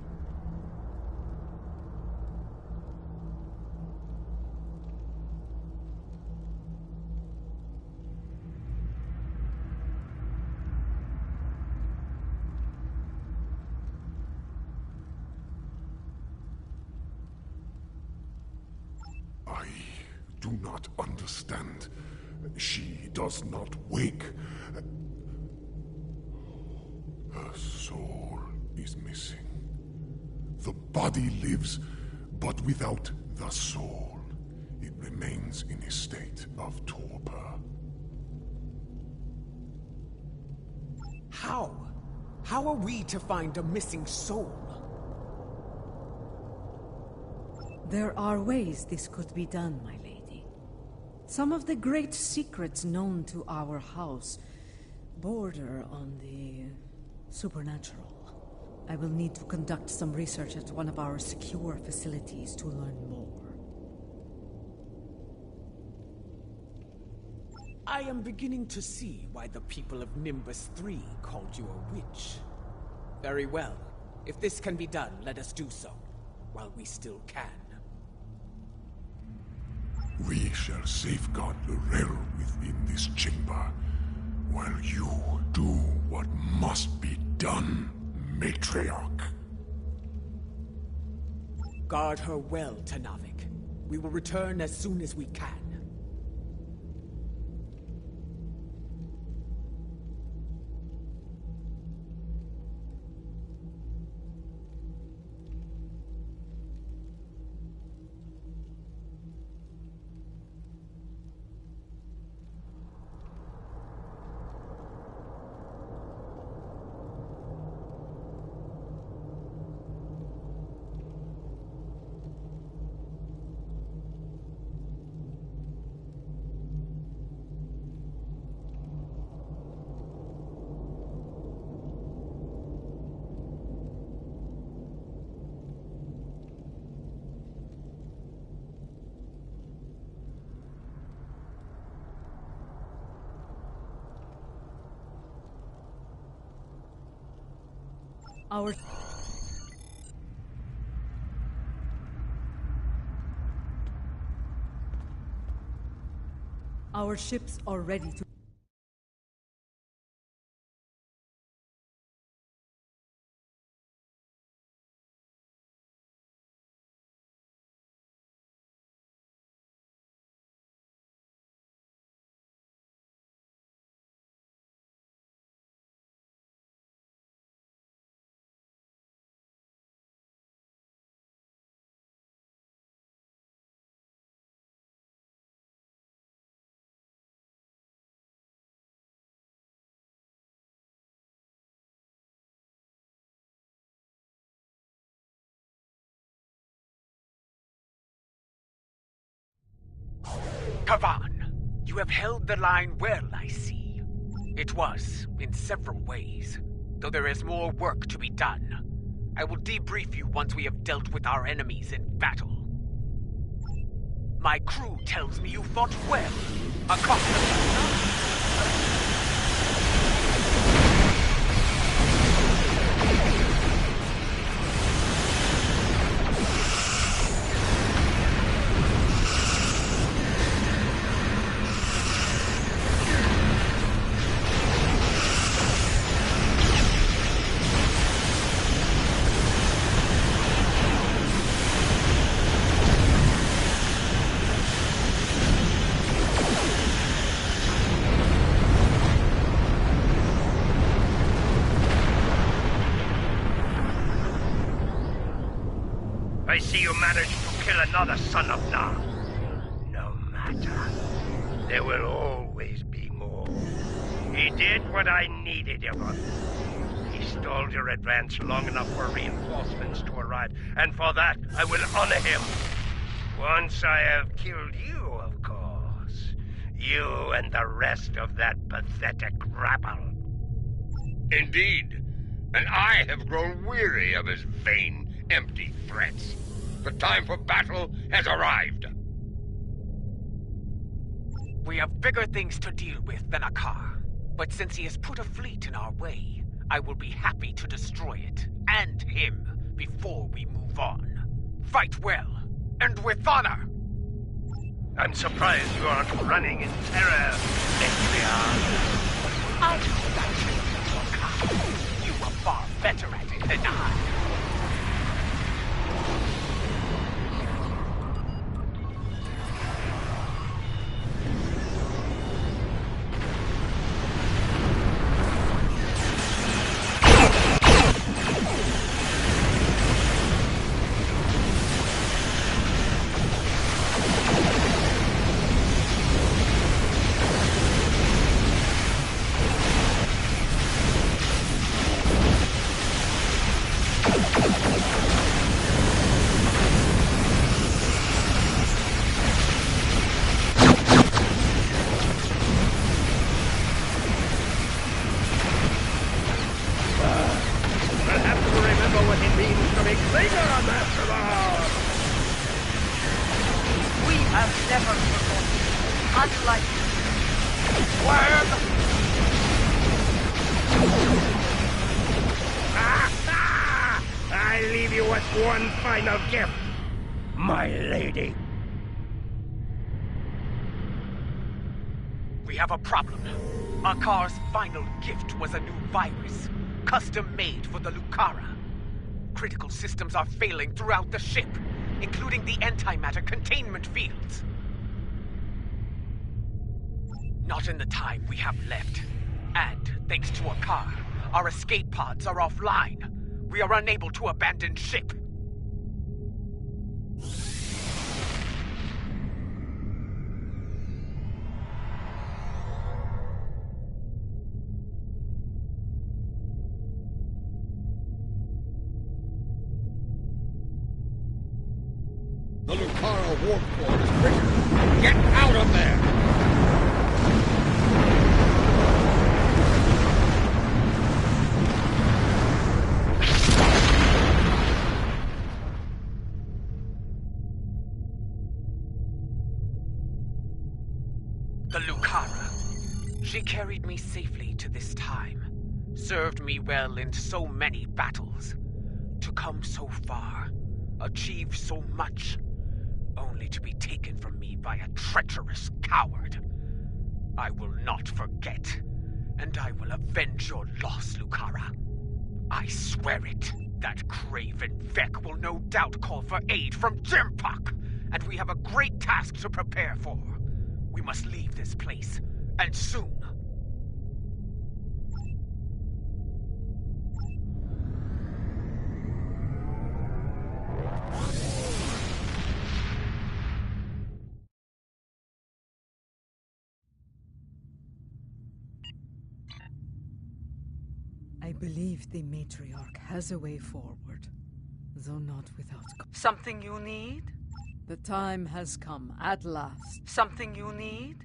G: I do not understand. She does not wake. Her soul is missing. The body lives, but without the soul. It remains in a state of torpor.
D: How? How are we to find a missing soul?
C: There are ways this could be done, my lady. Some of the great secrets known to our house border on the supernatural. I will need to conduct some research at one of our secure facilities to learn more.
D: I am beginning to see why the people of Nimbus 3 called you a witch. Very well. If this can be done, let us do so, while we still can.
G: We shall safeguard the realm within this chamber, while you do what must be done, Matriarch.
D: Guard her well, Tenavik. We will return as soon as we can.
C: Our ships are ready to...
D: Kavan, you have held the line well, I see. It was, in several ways, though there is more work to be done. I will debrief you once we have dealt with our enemies in battle. My crew tells me you fought well. A compliment.
K: I see you managed to kill another son of Na. No matter. There will always be more. He did what I needed of him. He stalled your advance long enough for reinforcements to arrive, and for that, I will honor him. Once I have killed you, of course. You and the rest of that pathetic rabble.
E: Indeed. And I have grown weary of his vain, empty threats. The time for battle has arrived.
D: We have bigger things to deal with than a car. But since he has put a fleet in our way, I will be happy to destroy it, and him, before we move on. Fight well, and with honor!
K: I'm surprised you aren't running in terror, Matriarch.
D: I know that trick, you were far better at it than I.
K: One final gift, my lady.
D: We have a problem. Akar's final gift was a new virus, custom-made for the Lucara. Critical systems are failing throughout the ship, including the antimatter containment fields. Not in the time we have left. And, thanks to Akar, our escape pods are offline. We are unable to abandon ship.
E: The Lucara warp core is triggered. Get out of there!
D: The Lucara. She carried me safely to this time, served me well in so many battles. To come so far, achieve so much, only to be taken from me by a treacherous coward. I will not forget, and I will avenge your loss, Lucara. I swear it. That craven Vec will no doubt call for aid from Jimpak, and we have a great task to prepare for. We must leave this place, and soon.
C: I believe the matriarch has a way forward, though not without...
A: Something you need?
C: The time has come, at last.
A: Something you need?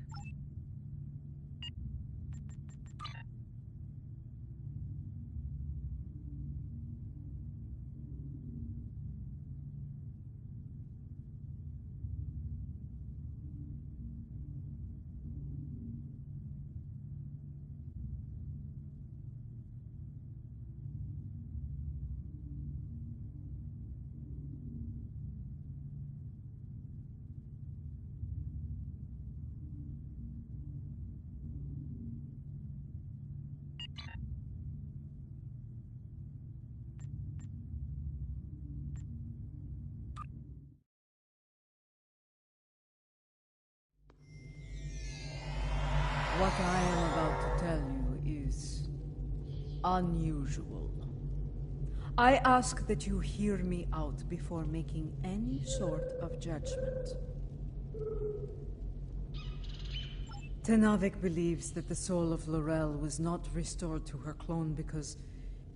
C: What I am about to tell you is unusual. I ask that you hear me out before making any sort of judgment. Tenavik believes that the soul of Laurel was not restored to her clone because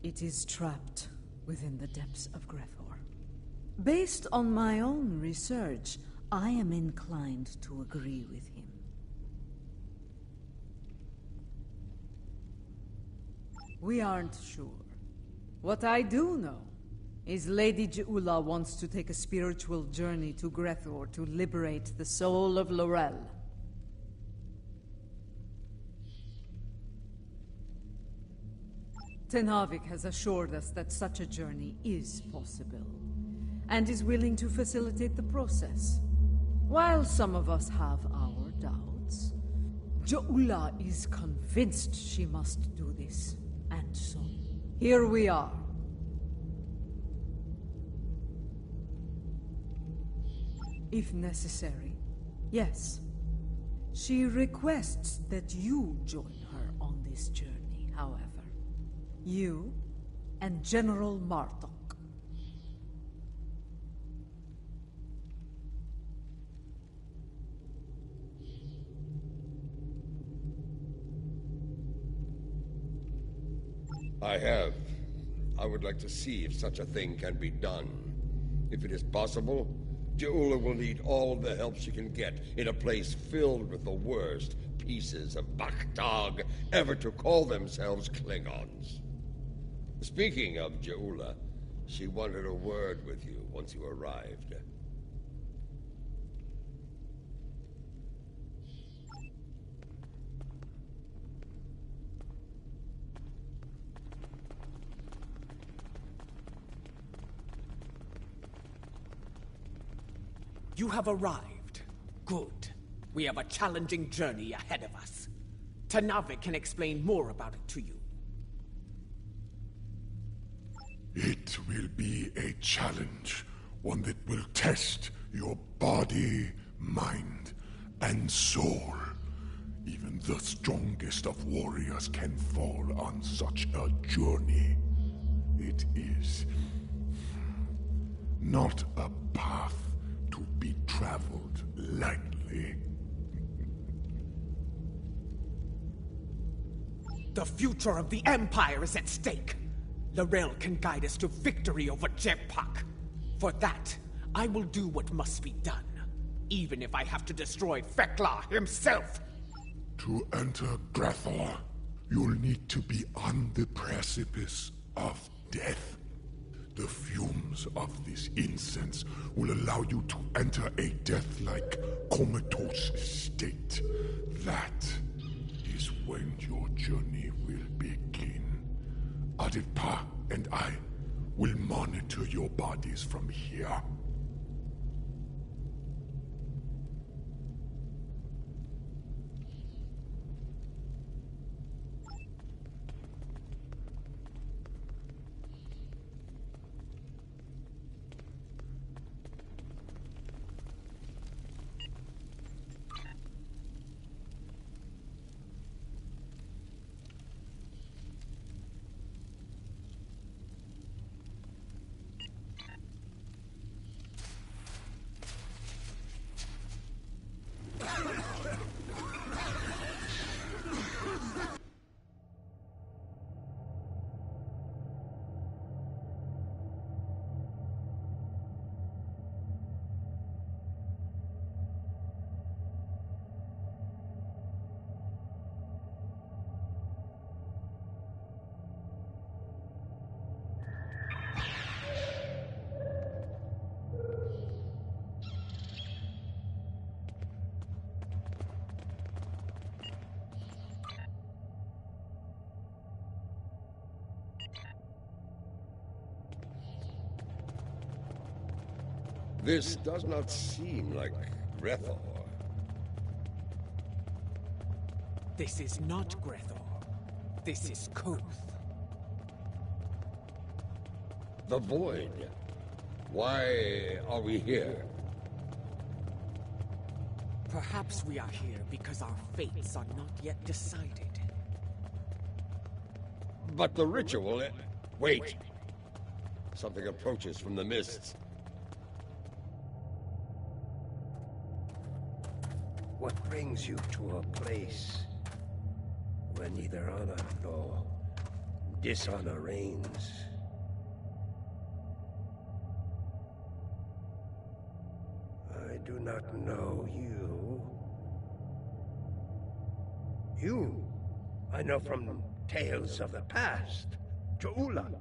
C: it is trapped within the depths of Grethor. Based on my own research, I am inclined to agree with him. We aren't sure. What I do know is Lady Jeula wants to take a spiritual journey to Grethor to liberate the soul of Laurel. Tenavik has assured us that such a journey is possible, and is willing to facilitate the process. While some of us have our doubts, Jaula is convinced she must do this, and so here we are. If necessary, yes. She requests that you join her on this journey, however. You and General Martok.
E: I would like to see if such a thing can be done. If it is possible, Jaula will need all the help she can get in a place filled with the worst pieces of Bakhtag ever to call themselves Klingons. Speaking of Jaula, she wanted a word with you once you arrived.
D: You have arrived. Good. We have a challenging journey ahead of us. Tenavik can explain more about it to you.
G: It will be a challenge, one that will test your body, mind, and soul. Even the strongest of warriors can fall on such a journey. It is not a path to be traveled lightly.
D: The future of the Empire is at stake. L'Rell can guide us to victory over Jempak. For that, I will do what must be done, even if I have to destroy Fekla himself.
G: To enter Grathor, you'll need to be on the precipice of death. The fumes of this incense will allow you to enter a death-like comatose state. That is when your journey will begin. Aditpa and I will monitor your bodies from here.
E: This does not seem like Grethor.
D: This is not Grethor. This is Koth.
E: The Void. Why are we here?
D: Perhaps we are here because our fates are not yet decided.
E: But the ritual... Wait! Something approaches from the mists.
K: What brings you to a place where neither honor nor dishonor reigns? I do not know you. You, I know from tales of the past. Jaula,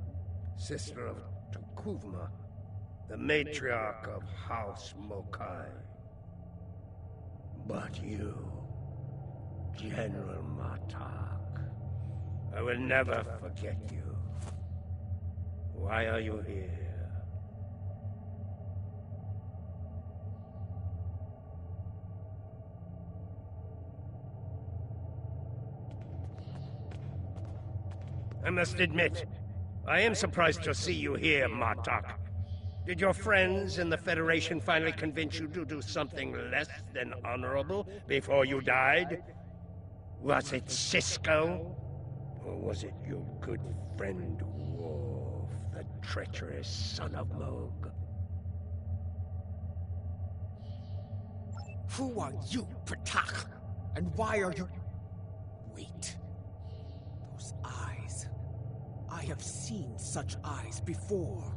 K: sister of Tukuvma, the matriarch of House Mokai. But you, General Martok, I will never forget you. Why are you here? I must admit, I am surprised to see you here, Martok. Did your friends in the Federation finally convince you to do something less than honorable before you died? Was it Cisco? Or was it your good friend Worf, the treacherous son of Moog?
D: Who are you, Pratak? And why are you... Wait. Those eyes. I have seen such eyes before.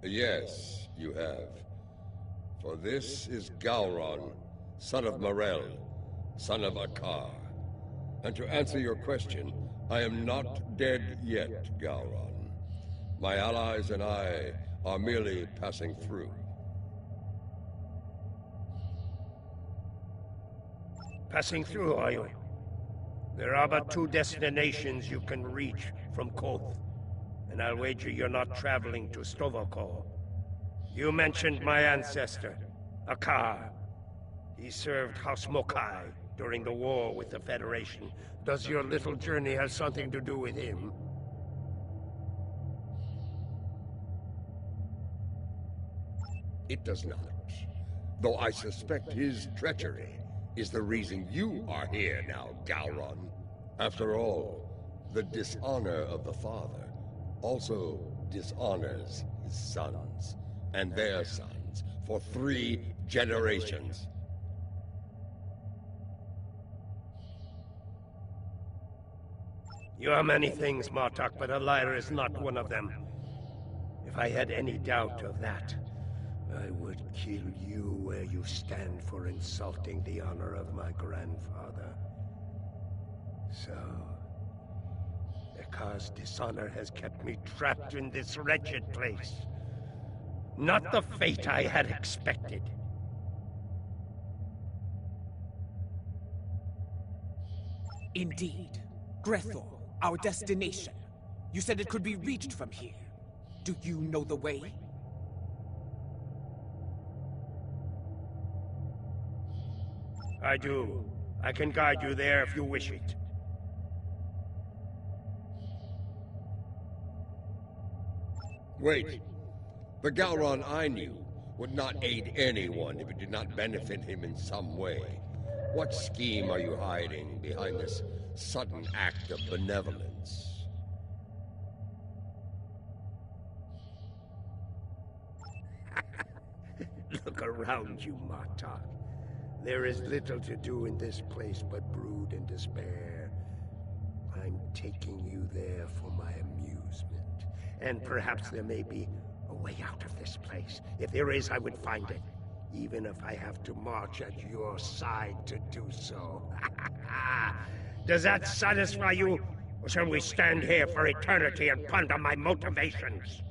E: Yes, you have. For this is Gowron, son of Morel, son of Akar. And to answer your question, I am not dead yet, Gowron. My allies and I are merely passing through.
K: Passing through, are you? There are but 2 destinations you can reach from Koth, and I'll wager you're not traveling to Stovokor. You mentioned my ancestor, Akar. He served House Mokai during the war with the Federation. Does your little journey have something to do with him?
E: It does not. Though I suspect his treachery is the reason you are here now, Gowron. After all, the dishonor of the father also dishonors his sons and their sons for 3 generations.
K: You are many things, Martok, but a liar is not one of them. If I had any doubt of that, I would kill you where you stand for insulting the honor of my grandfather. So, Akar's dishonor has kept me trapped in this wretched place. Not the fate I had expected.
D: Indeed. Grethor, our destination. You said it could be reached from here. Do you know the way?
K: I do. I can guide you there if you wish it.
E: Wait. The Gowron I knew would not aid anyone if it did not benefit him in some way. What scheme are you hiding behind this sudden act of benevolence?
K: Look around you, Martok. There is little to do in this place but brood and despair. I'm taking you there for my amusement. And perhaps there may be a way out of this place. If there is, I would find it. Even if I have to march at your side to do so. Does that satisfy you? Or shall we stand here for eternity and ponder my motivations?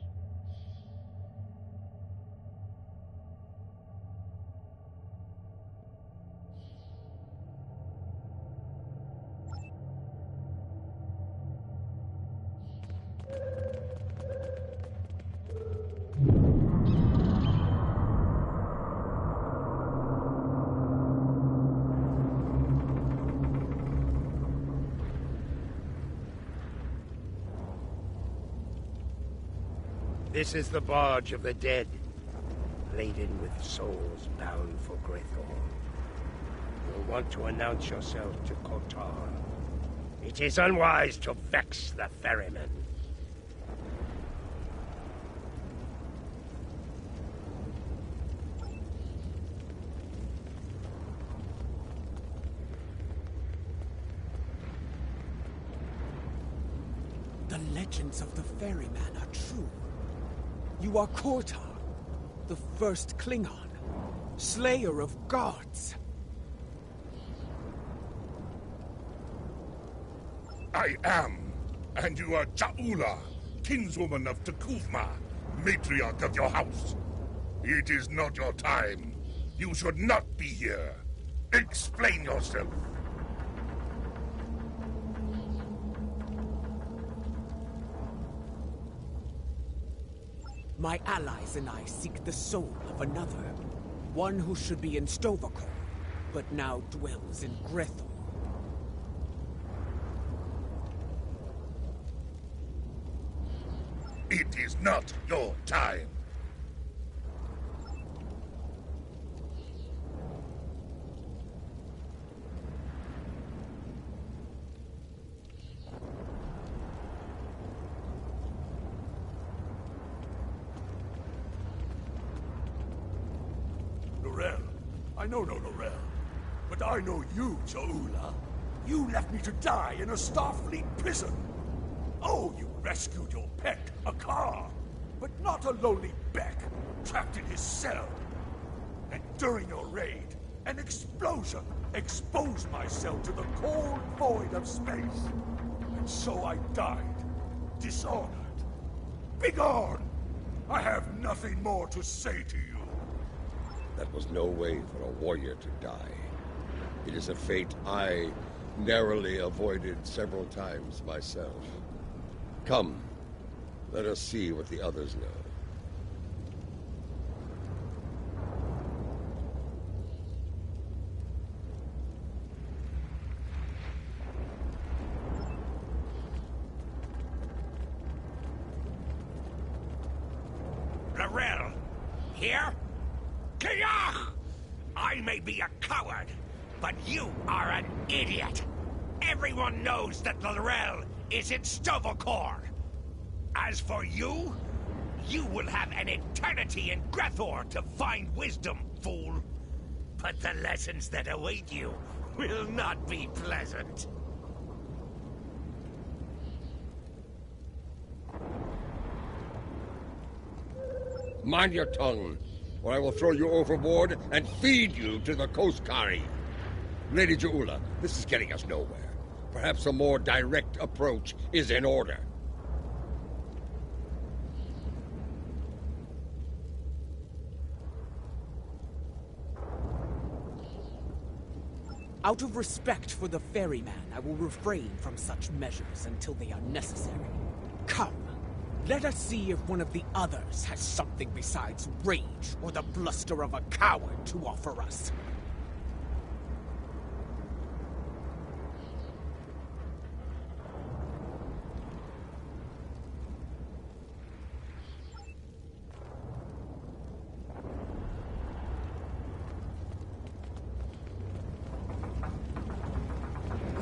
K: This is the barge of the dead, laden with souls bound for Grethor. You'll want to announce yourself to Kotar. It is unwise to vex the ferryman.
D: The legends of the ferryman are true. You are Kotar, the first Klingon, slayer of gods.
G: I am, and you are Ja'ula, kinswoman of T'Kuvma, matriarch of your house. It is not your time. You should not be here. Explain yourself.
D: My allies and I seek the soul of another. One who should be in Stovacor, but now dwells in Grethel.
G: It is not your time. Lorel. I know no Lorel. But I know you, Jaula. You left me to die in a Starfleet prison. Oh, you rescued your pet, a car. But not a lowly Beck, trapped in his cell. And during your raid, an explosion exposed myself to the cold void of space. And so I died, dishonored. Begone! I have nothing more to say to you.
E: That was no way for a warrior to die. It is a fate I narrowly avoided several times myself. Come, let us see what the others know.
F: Lorel, here? Kiach! I may be a coward, but you are an idiot. Everyone knows that Lorel is in Stovacor. As for you, you will have an eternity in Grethor to find wisdom, fool. But the lessons that await you will not be pleasant.
E: Mind your tongue, or I will throw you overboard and feed you to the Koskari. Lady Jaula, this is getting us nowhere. Perhaps a more direct approach is in order.
D: Out of respect for the ferryman, I will refrain from such measures until they are necessary. Come, let us see if one of the others has something besides rage or the bluster of a coward to offer us.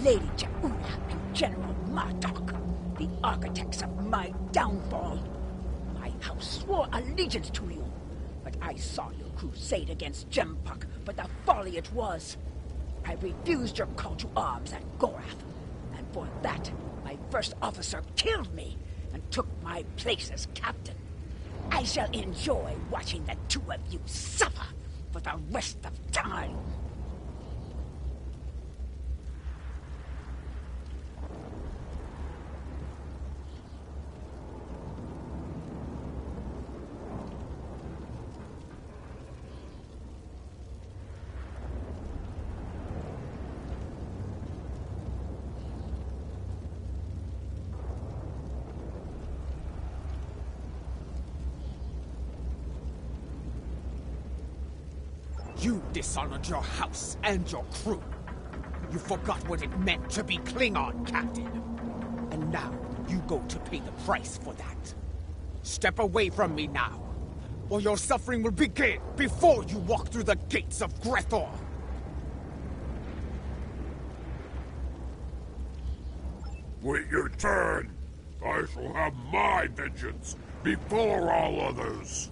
J: Lady Jaula and General Martok, the architects of my downfall. My house swore allegiance to you, but I saw your crusade against Gempuk, but the folly it was. I refused your call to arms at Gorath, and for that, my first officer killed me and took my place as captain. I shall enjoy watching the two of you suffer for the rest of time.
D: You dishonored your house and your crew. You forgot what it meant to be Klingon, Captain. And now, you go to pay the price for that. Step away from me now, or your suffering will begin before you walk through the gates of Grethor.
G: Wait your turn. I shall have my vengeance before all others.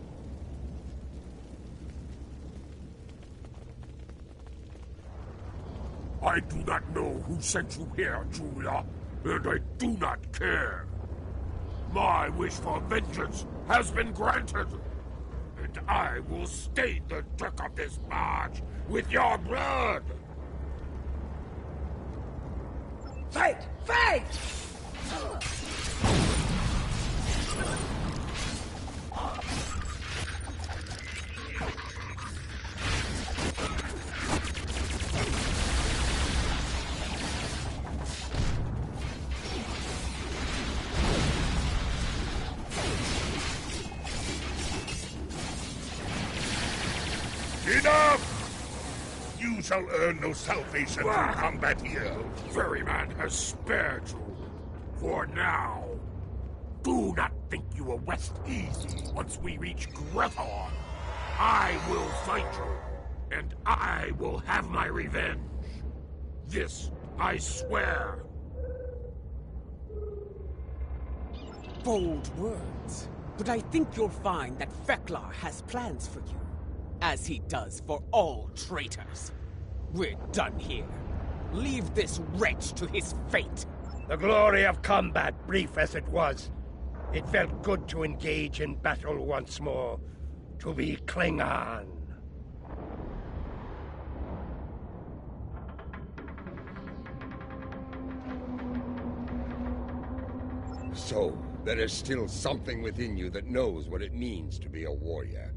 G: I do not know who sent you here, Julia, and I do not care. My wish for vengeance has been granted, and I will stain the deck of this barge with your blood!
J: Fight! Fight!
G: Enough! You shall earn no salvation through combat here.
H: Ferryman has spared you. For now. Do not think you will rest easy once we reach Grethor. I will fight you, and I will have my revenge. This I swear.
D: Bold words, but I think you'll find that Feklar has plans for you, as he does for all traitors. We're done here. Leave this wretch to his fate.
K: The glory of combat, brief as it was. It felt good to engage in battle once more. To be Klingon.
E: So, there is still something within you that knows what it means to be a warrior.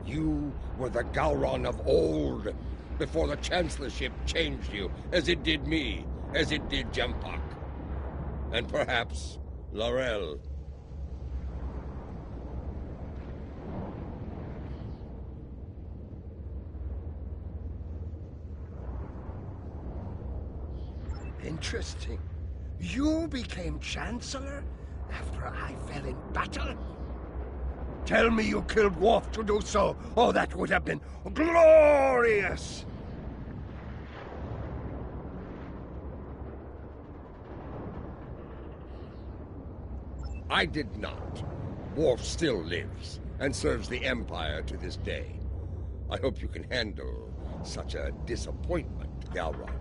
E: You were the Gowron of old, before the Chancellorship changed you, as it did me, as it did Jempak. And perhaps Laurel.
K: Interesting. You became Chancellor after I fell in battle? Tell me you killed Worf to do so. Oh, that would have been glorious!
E: I did not. Worf still lives, and serves the Empire to this day. I hope you can handle such a disappointment, Gowron.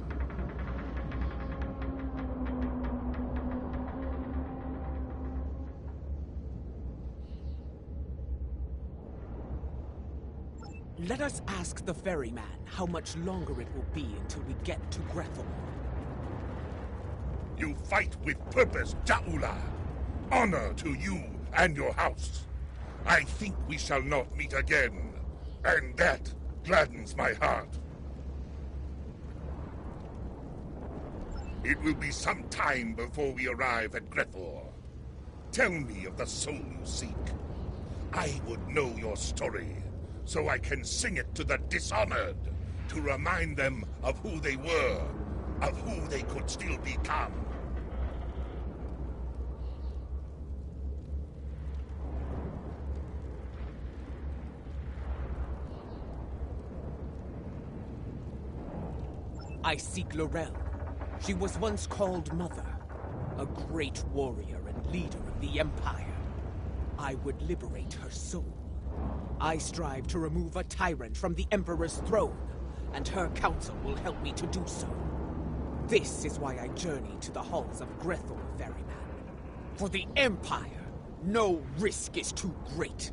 D: Let us ask the ferryman how much longer it will be until we get to Grethor.
G: You fight with purpose, Ja'ula. Honor to you and your house. I think we shall not meet again, and that gladdens my heart. It will be some time before we arrive at Grethor. Tell me of the soul you seek. I would know your story, so I can sing it to the dishonored, to remind them of who they were, of who they could still become.
D: I seek Laurel. She was once called Mother, a great warrior and leader of the Empire. I would liberate her soul. I strive to remove a tyrant from the Emperor's throne, and her council will help me to do so. This is why I journey to the halls of Grethor, Ferryman. For the Empire, no risk is too great.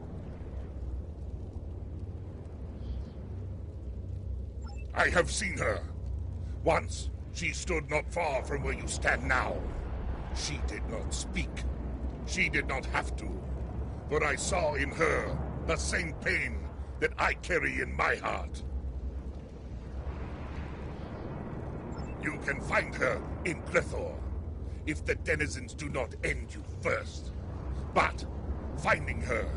G: I have seen her. Once, she stood not far from where you stand now. She did not speak. She did not have to. But I saw in her the same pain that I carry in my heart. You can find her in Grethor, if the denizens do not end you first. But finding her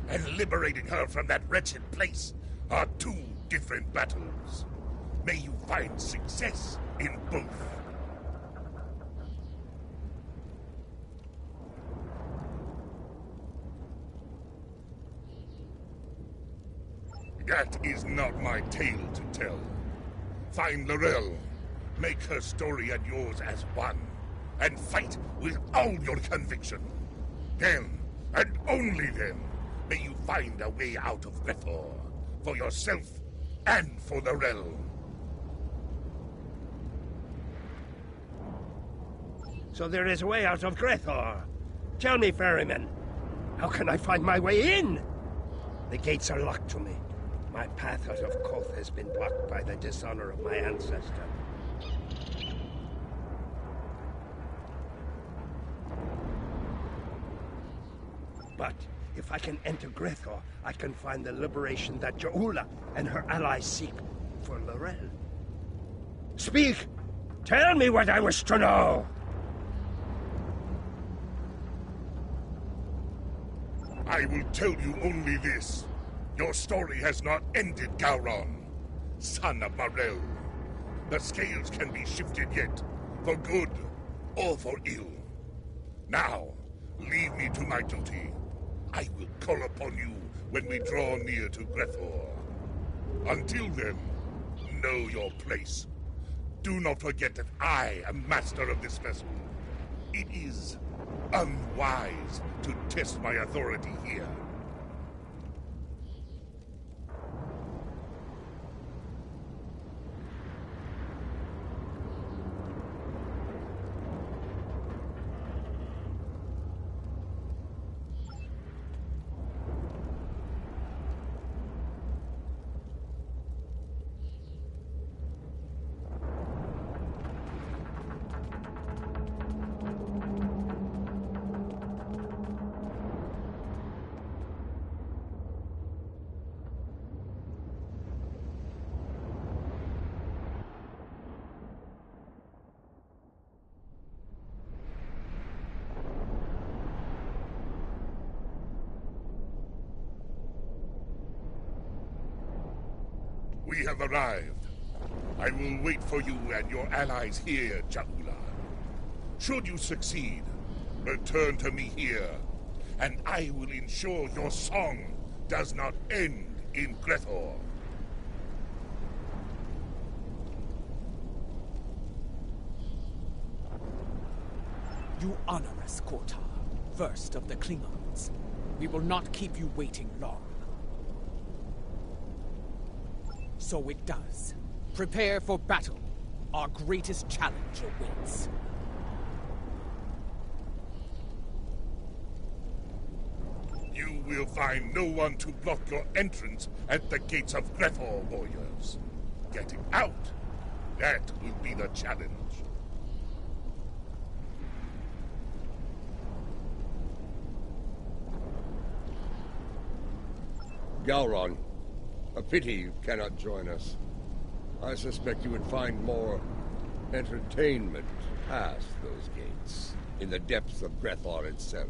G: and liberating her from that wretched place are two different battles. May you find success in both. That is not my tale to tell. Find Laurel, make her story and yours as one, and fight with all your conviction. Then, and only then, may you find a way out of Grethor, for yourself and for Laurel.
K: So there is a way out of Grethor. Tell me, ferryman, how can I find my way in? The gates are locked to me. My path out of Koth has been blocked by the dishonor of my ancestor. But if I can enter Grethor, I can find the liberation that Ja'ula and her allies seek for Laurel. Speak! Tell me what I wish to know!
G: I will tell you only this. Your story has not ended, Gowron, son of Morel. The scales can be shifted yet, for good or for ill. Now, leave me to my duty. I will call upon you when we draw near to Grethor. Until then, know your place. Do not forget that I am master of this vessel. It is unwise to test my authority here. We have arrived. I will wait for you and your allies here, Jaula. Should you succeed, return to me here, and I will ensure your song does not end in Grethor.
D: You honor us, Kortar, first of the Klingons. We will not keep you waiting long. So it does. Prepare for battle. Our greatest challenge awaits.
G: You will find no one to block your entrance at the gates of Grethor, warriors. Getting out, that will be the challenge.
E: Gowron, a pity you cannot join us. I suspect you would find more entertainment past those gates, in the depths of Grethor itself.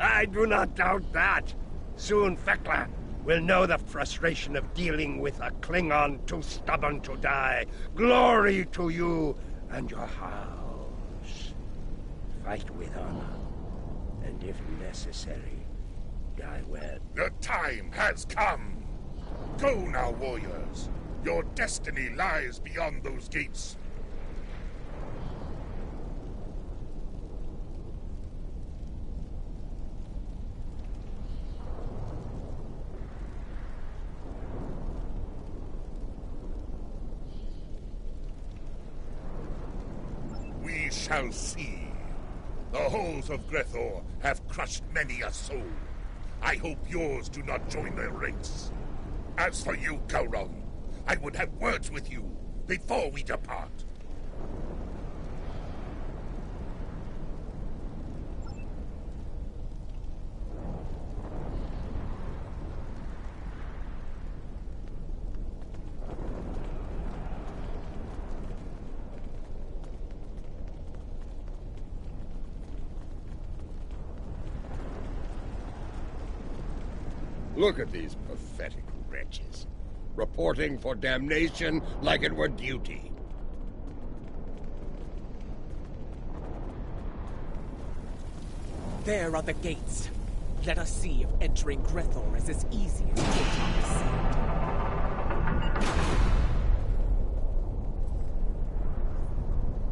K: I do not doubt that. Soon Fekla will know the frustration of dealing with a Klingon too stubborn to die. Glory to you and your house. Fight with honor, and if necessary, die well.
G: The time has come. Go now, warriors. Your destiny lies beyond those gates. We shall see. The halls of Grethor have crushed many a soul. I hope yours do not join their ranks. As for you, Gowron, I would have words with you before we depart.
E: Look at these pathetic wretches, reporting for damnation like it were duty.
D: There are the gates. Let us see if entering Grethor is as easy as Kortar said.